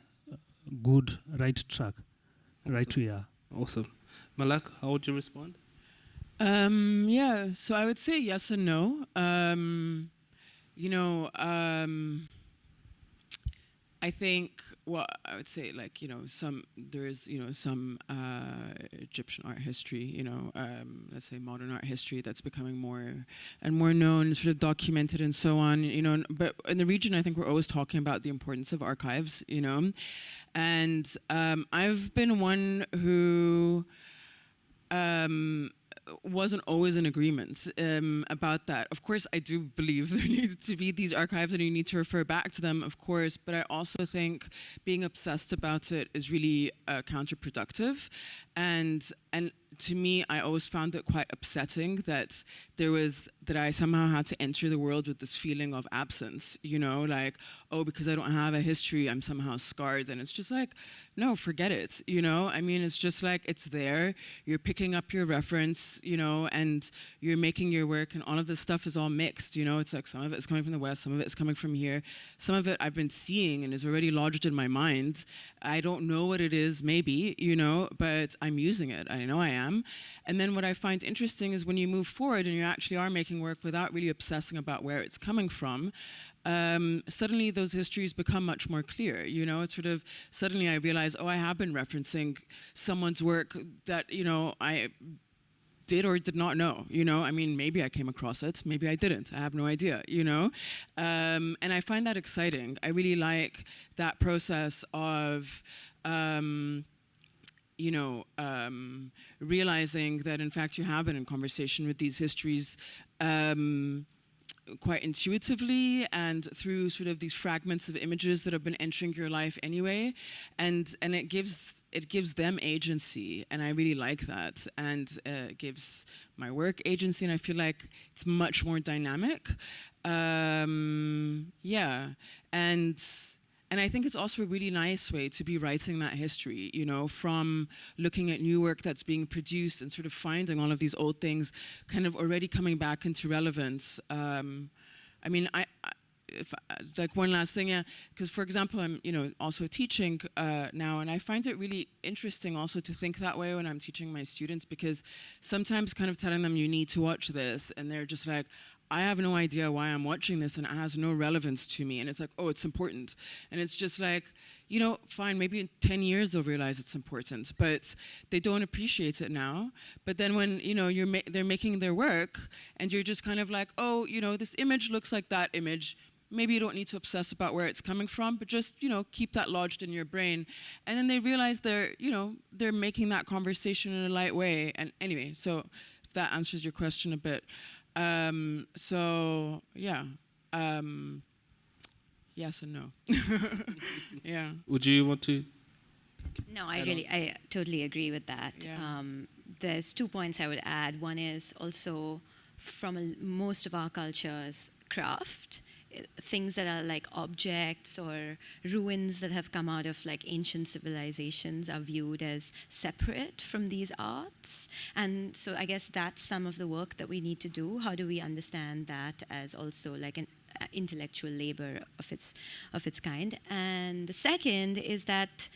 good right track, Awesome. right we are. Awesome. Malak, how would you respond? Yeah, so I would say yes and no. I think I would say, like, there's some Egyptian art history, let's say modern art history that's becoming more and more known, sort of documented and so on, but in the region I think we're always talking about the importance of archives, and I've been one who wasn't always in agreement about that. Of course, I do believe there need to be these archives and you need to refer back to them, of course, but I also think being obsessed about it is really counterproductive. And to me, I always found it quite upsetting that that I somehow had to enter the world with this feeling of absence, like, oh, because I don't have a history, I'm somehow scarred. And it's just like, no, forget it, I mean, it's just like, it's there, you're picking up your reference, and you're making your work, and all of this stuff is all mixed, it's like some of it's coming from the West, some of it's coming from here, some of it I've been seeing and is already lodged in my mind. I don't know what it is, maybe, but I'm using it, I know I am. And then what I find interesting is when you move forward and you actually are making work without really obsessing about where it's coming from, suddenly those histories become much more clear, it's sort of, suddenly I realize, oh, I have been referencing someone's work that, I did or did not know, I mean, maybe I came across it, maybe I didn't, I have no idea, and I find that exciting. I really like that process of, realizing that in fact you have been in conversation with these histories quite intuitively and through sort of these fragments of images that have been entering your life anyway, and it gives them agency, and I really like that, and it gives my work agency, and I feel like it's much more dynamic. And I think it's also a really nice way to be writing that history, from looking at new work that's being produced and sort of finding all of these old things kind of already coming back into relevance. I mean, like one last thing, because for example, I'm also teaching now, and I find it really interesting also to think that way when I'm teaching my students, because sometimes kind of telling them you need to watch this, and they're just like, I have no idea why I'm watching this and it has no relevance to me. And it's like, oh, it's important. And it's just like, fine, maybe in 10 years they'll realize it's important, but they don't appreciate it now. But then when, they're making their work and you're just kind of like, oh, this image looks like that image. Maybe you don't need to obsess about where it's coming from, but just, keep that lodged in your brain. And then they realize they're making that conversation in a light way. And anyway, so if that answers your question a bit. Yes and no. Yeah. Would you want to? No, I totally agree with that. Yeah. There's 2 points I would add. One is also from most of our cultures, craft, things that are like objects or ruins that have come out of like ancient civilizations are viewed as separate from these arts. And so I guess that's some of the work that we need to do. How do we understand that as also like intellectual labor of its kind. And the second is that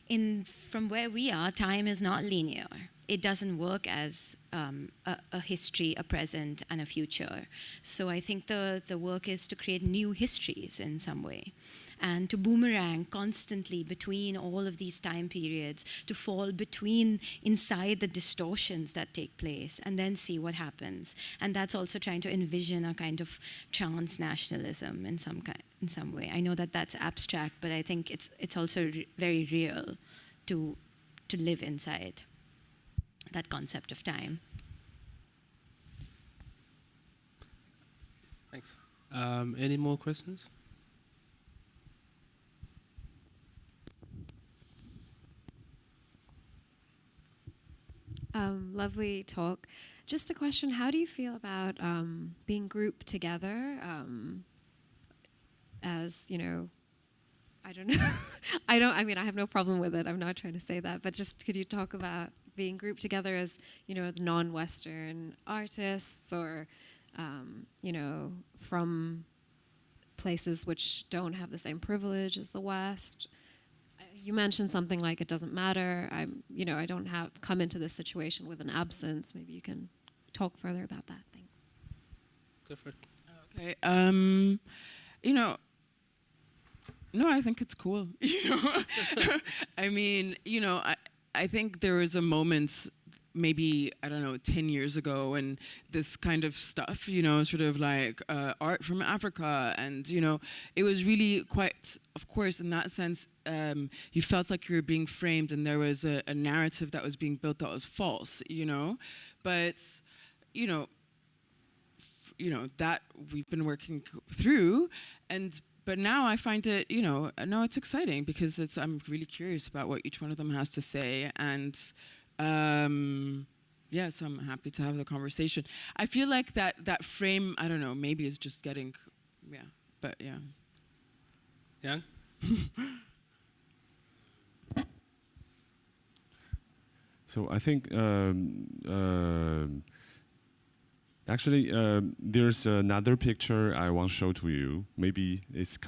from where we are, time is not linear. It doesn't work as a history, a present, and a future. So I think the work is to create new histories in some way, and to boomerang constantly between all of these time periods, to fall inside the distortions that take place, and then see what happens. And that's also trying to envision a kind of transnationalism in some way. I know that that's abstract, but I think it's also very real to live inside that concept of time. Thanks. Any more questions? Lovely talk. Just a question, how do you feel about being grouped together as, you know, I don't know. I mean, I have no problem with it. I'm not trying to say that, but just could you talk about being grouped together as, you know, non-Western artists, or, you know, from places which don't have the same privilege as the West? You mentioned something like it doesn't matter. You know, I don't come into this situation with an absence. Maybe you can talk further about that. Thanks. Go for it. Okay. You know, no, I think it's cool. You know, I mean, you know, I think there was a moment, maybe, I don't know, 10 years ago, when this kind of stuff, you know, sort of like art from Africa, and, you know, it was really quite, of course, in that sense, you felt like you were being framed, and there was a narrative that was being built that was false, you know, but, you know, that we've been working through, but now I find it, you know, now it's exciting, because I'm really curious about what each one of them has to say, and yeah, so I'm happy to have the conversation. I feel like that frame, I don't know, maybe is just getting, yeah, but yeah. Yang? So I think actually there's another picture I want to show to you. Maybe it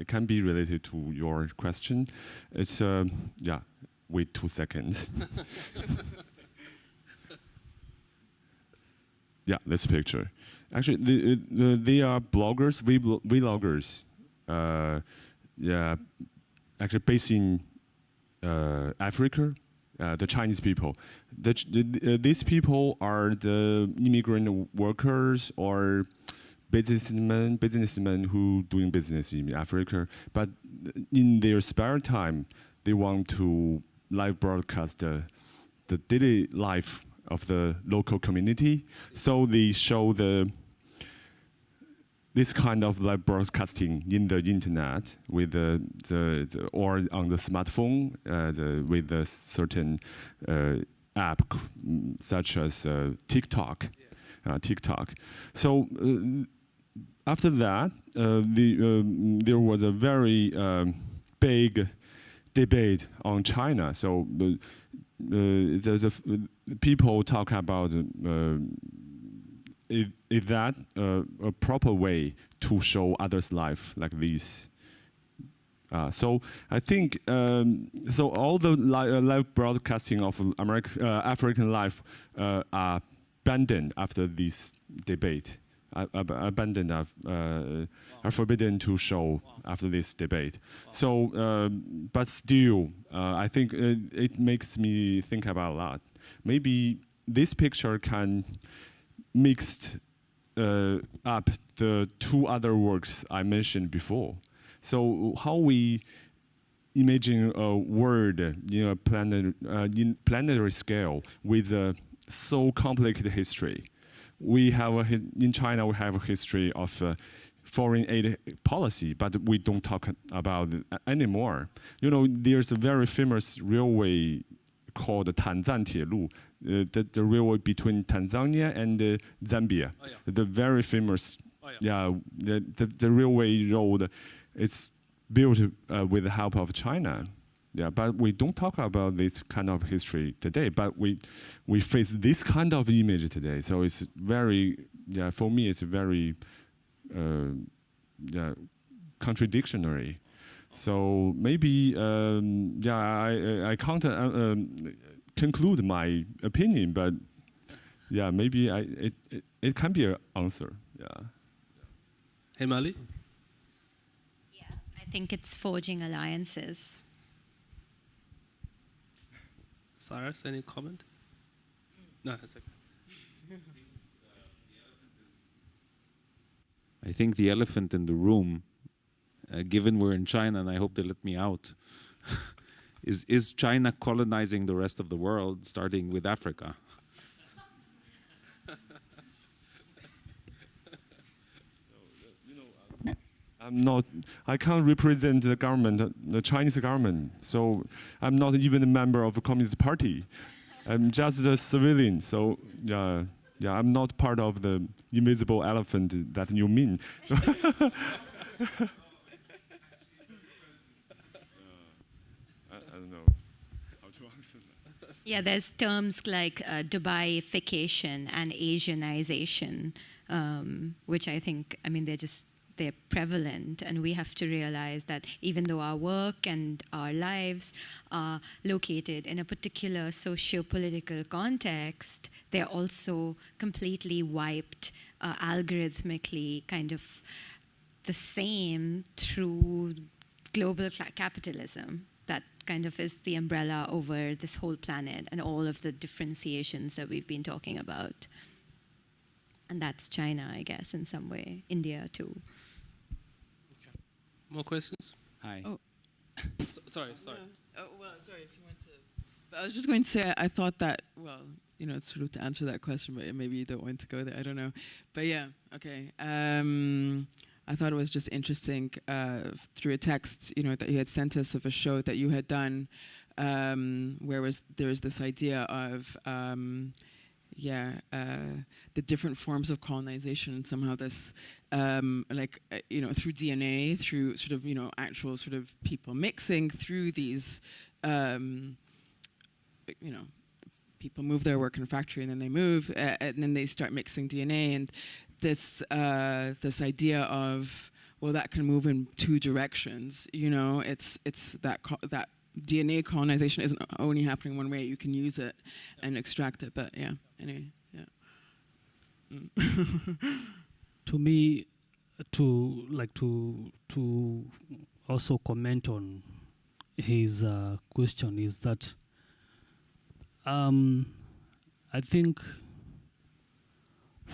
can be related to your question. It's yeah. Wait 2 seconds. Yeah, this picture. Actually, they are bloggers, vloggers. Yeah, actually based in Africa. The Chinese people. These people are the immigrant workers or businessmen who doing business in Africa. But in their spare time, they want to live broadcast the daily life of the local community. So they show this kind of live broadcasting in the internet with or on the smartphone with a certain app such as TikTok. So after that, there was a very big debate on China. So people talk about is that a proper way to show others' life like this? So I think so. All the live broadcasting of African life are abandoned after this debate. Abandoned, are forbidden to show after this debate. So, but still, I think it makes me think about a lot. Maybe this picture can mix up the two other works I mentioned before. So how we imagine a world in a planetary scale with a so complicated history. We have in China we have a history of foreign aid policy, but we don't talk about it anymore. You know, there's a very famous railway called Tanzan 铁路, the railway between Tanzania and Zambia. Oh, yeah. The very famous, the railway road. It's built with the help of China. Yeah, but we don't talk about this kind of history today. But we face this kind of image today. So it's very, for me, it's very contradictory. So maybe I can't conclude my opinion, but maybe it can be an answer. Himali? Yeah, I think it's forging alliances. Cyrus, any comment? No, that's okay. I think the elephant in the room, given we're in China, and I hope they let me out, is China colonizing the rest of the world, starting with Africa? I can't represent the government, the Chinese government. So I'm not even a member of the Communist Party. I'm just a civilian. So I'm not part of the invisible elephant that you mean. So I don't know how to answer that. Yeah, there's terms like Dubaiification and Asianization, which I think, they're prevalent, and we have to realize that even though our work and our lives are located in a particular socio-political context, they're also completely wiped algorithmically, kind of the same through global capitalism. That kind of is the umbrella over this whole planet and all of the differentiations that we've been talking about. And that's China, I guess, in some way. India, too. More questions? Hi. Oh. Sorry. Oh, well, sorry if you want to. But I was just going to say, I thought that, well, it's sort of to answer that question, but maybe you don't want to go there. I don't know. But yeah, okay. I thought it was just interesting through a text, that you had sent us of a show that you had done, where there was this idea of the different forms of colonization, and somehow this, through DNA, through sort of, actual sort of people mixing through these, people move their work in a factory and then they move, and then they start mixing DNA, and this idea of, well, that can move in two directions, it's that DNA colonization isn't only happening one way. You can use it and extract it, but anyway. To me, to also comment on his question is that I think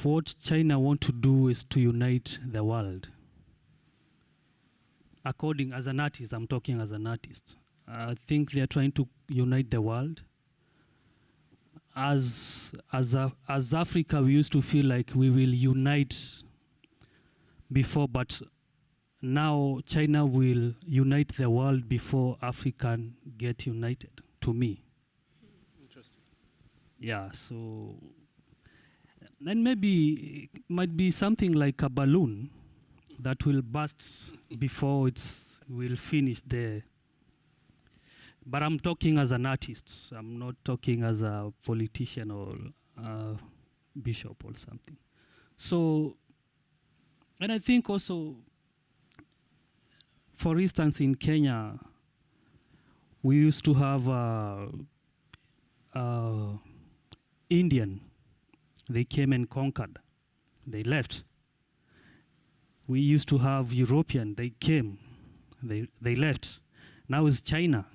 what China want to do is to unite the world. According, as an artist, I'm talking as an artist. I think they are trying to unite the world. As Africa, we used to feel like we will unite before, but now China will unite the world before Africa get united, to me. Interesting. Yeah, so then maybe it might be something like a balloon that will burst before it will finish there. But I'm talking as an artist. I'm not talking as a politician or a bishop or something. So, and I think also, for instance, in Kenya, we used to have Indian. They came and conquered. They left. We used to have European. They came. They left. Now it's China.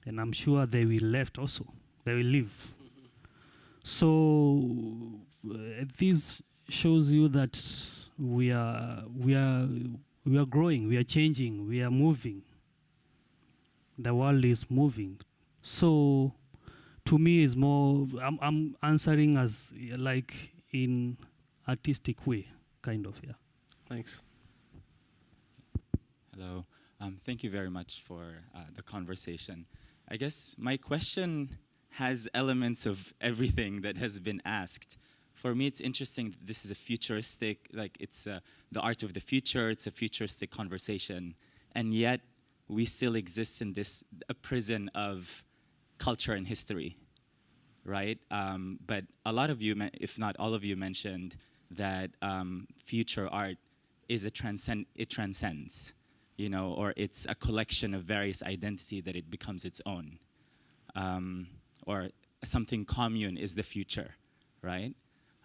And I'm sure they will left also. They will leave. So this shows you that we are growing, we are changing, we are moving. The world is moving. So to me is more, I'm answering as like in artistic way, kind of, yeah. Thanks. Hello. Thank you very much for the conversation. I guess my question has elements of everything that has been asked. For me, it's interesting that this is a futuristic, like it's the art of the future, it's a futuristic conversation, and yet we still exist in this, a prison of culture and history, right? But a lot of you, if not all of you, mentioned that future art is it transcends, you know, or it's a collection of various identity that it becomes its own, or something commune is the future, right?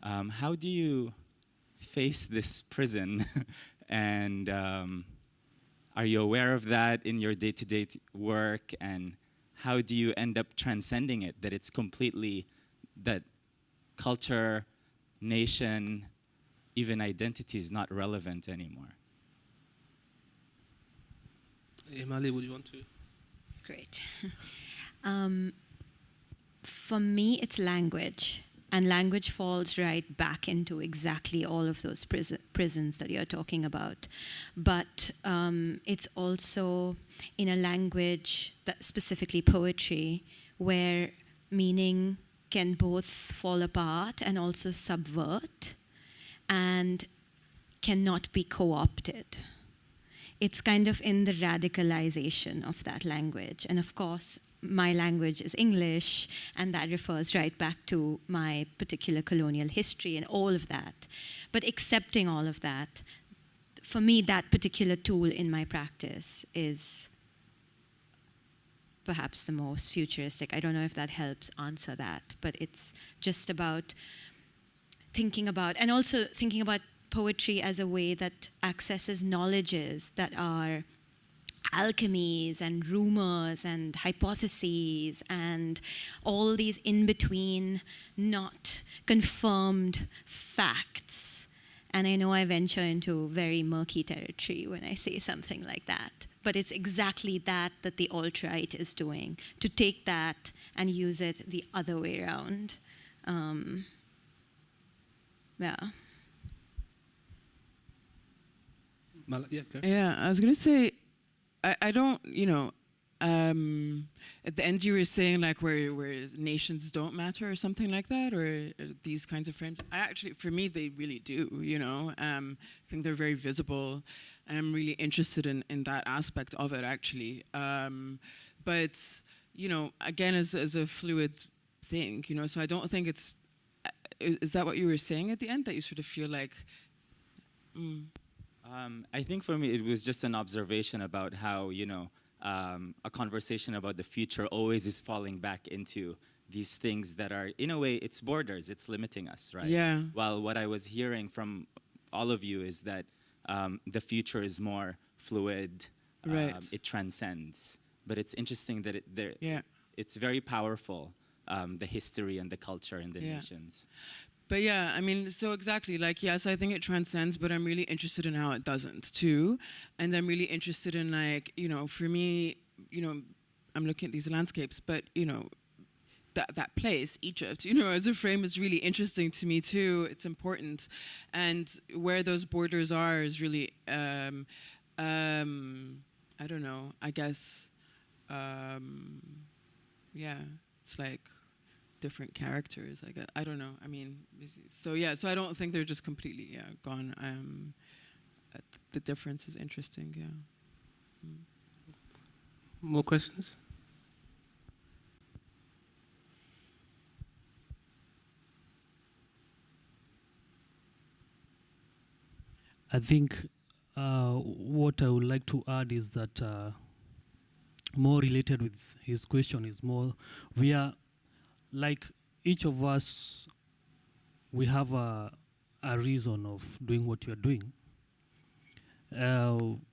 How do you face this prison, and are you aware of that in your day-to-day work, and how do you end up transcending it, that it's completely, that culture, nation, even identity is not relevant anymore? Himali, would you want to? Great. For me, it's language. And language falls right back into exactly all of those prisons that you're talking about. But it's also in a language, that specifically poetry, where meaning can both fall apart and also subvert and cannot be co-opted. It's kind of in the radicalization of that language. And of course, my language is English, and that refers right back to my particular colonial history and all of that. But accepting all of that, for me, that particular tool in my practice is perhaps the most futuristic. I don't know if that helps answer that, but it's just about thinking about, and also thinking about poetry as a way that accesses knowledges that are alchemies and rumors and hypotheses and all these in-between, not confirmed facts. And I know I venture into very murky territory when I say something like that, but it's exactly that the alt-right is doing, to take that and use it the other way around. Yeah. Malak, yeah, go. Yeah, I was going to say, I don't, you know, at the end you were saying like where nations don't matter or something like that, or these kinds of frames. I actually, for me, they really do, you know. I think they're very visible, and I'm really interested in that aspect of it, actually. But, you know, again, as a fluid thing, you know, so I don't think it's, is that what you were saying at the end, that you sort of feel like, I think for me, it was just an observation about how, you know, a conversation about the future always is falling back into these things that are, in a way, it's borders, it's limiting us, right? Yeah. While what I was hearing from all of you is that the future is more fluid, Right. It transcends. But it's interesting that it's very powerful, the history and the culture and the nations. But yeah, I mean, so exactly, like, yes, I think it transcends, but I'm really interested in how it doesn't, too. And I'm really interested in, like, you know, for me, you know, I'm looking at these landscapes, but, you know, that place, Egypt, you know, as a frame is really interesting to me, too. It's important. And where those borders are is really, I don't know, I guess, yeah, it's like different characters. I don't know. I mean, so yeah. So I don't think they're just completely gone. The difference is interesting. Yeah. More questions? I think what I would like to add is that more related with his question is more, we are, like each of us, we have a reason of doing what you're doing.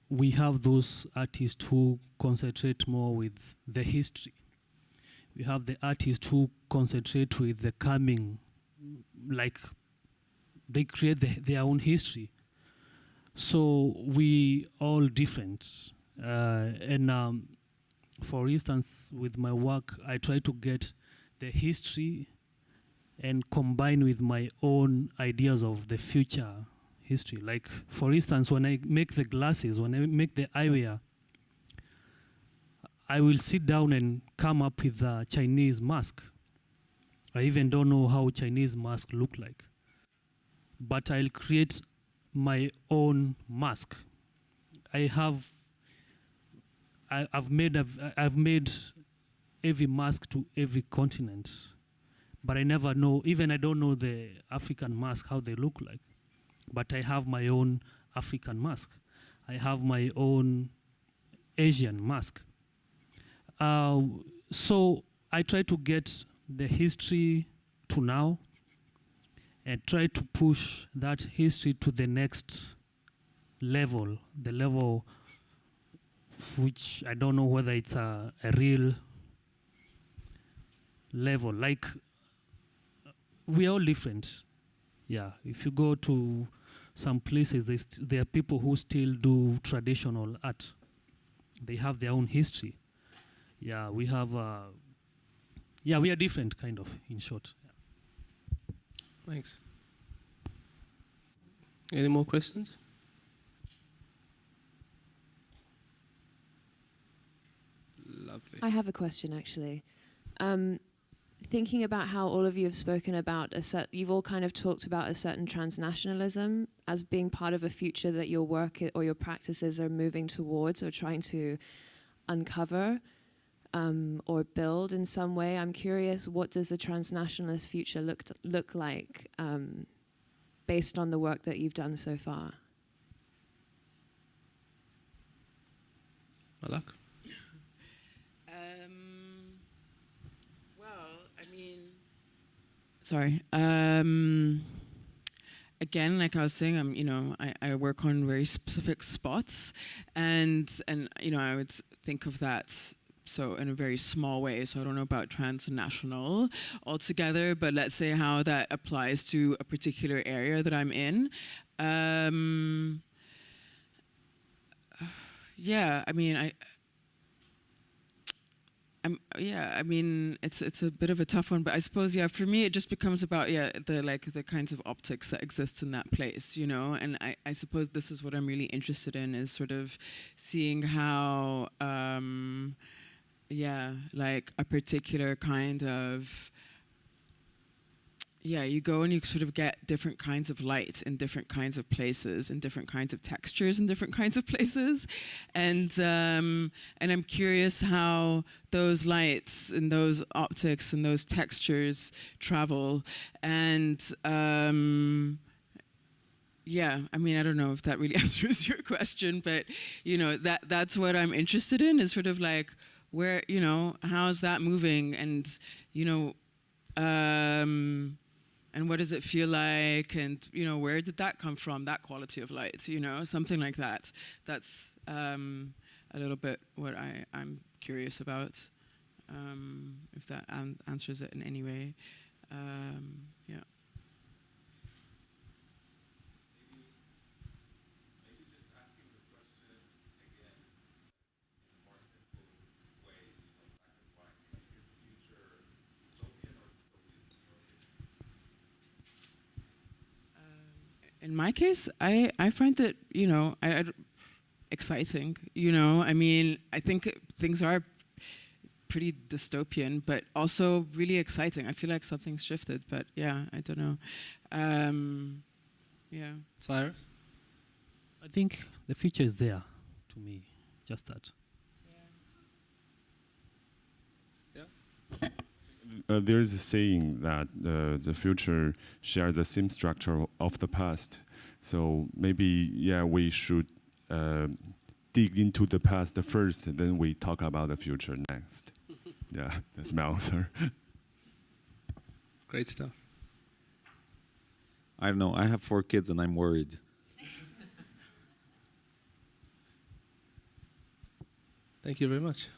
We have those artists who concentrate more with the history. We have the artists who concentrate with the coming, like they create their own history. So we all different. And for instance, with my work, I try to get the history and combine with my own ideas of the future history. Like, for instance, when I make the glasses, when I make the eyewear, I will sit down and come up with a Chinese mask. I even don't know how Chinese masks look like. But I'll create my own mask. I've made every mask to every continent, but I never know, even I don't know the African mask, how they look like. But I have my own African mask. I have my own Asian mask. So I try to get the history to now and try to push that history to the next level, the level which I don't know whether it's a real level. Like, we are all different. Yeah, if you go to some places, there are people who still do traditional art. They have their own history. Yeah, we have, we are different, kind of, in short. Thanks. Any more questions? Lovely. I have a question, actually. Thinking about how all of you have spoken about you've all kind of talked about a certain transnationalism as being part of a future that your work or your practices are moving towards or trying to uncover or build in some way. I'm curious, what does a transnationalist future look like based on the work that you've done so far? Malak? Sorry. Again, like I was saying, I work on very specific spots, and I would think of that so in a very small way. So I don't know about transnational altogether, but let's say how that applies to a particular area that I'm in. It's a bit of a tough one, but I suppose, for me, it just becomes about, the kinds of optics that exist in that place, and I suppose this is what I'm really interested in, is sort of seeing how, like a particular kind of, you go and you sort of get different kinds of light in different kinds of places and different kinds of textures in different kinds of places. And I'm curious how those lights and those optics and those textures travel. And I don't know if that really answers your question, but that's what I'm interested in, is sort of like where, how's that moving, and and what does it feel like? And, where did that come from, that quality of light, something like that. That's a little bit what I'm curious about, if that answers it in any way. In my case, I find it, exciting, I think things are pretty dystopian, but also really exciting. I feel like something's shifted, but I don't know. Cyrus? I think the future is there, to me, just that. There is a saying that the future shares the same structure of the past. So maybe, we should dig into the past first, and then we talk about the future next. That's my answer. Great stuff. I don't know. I have 4 kids and I'm worried. Thank you very much.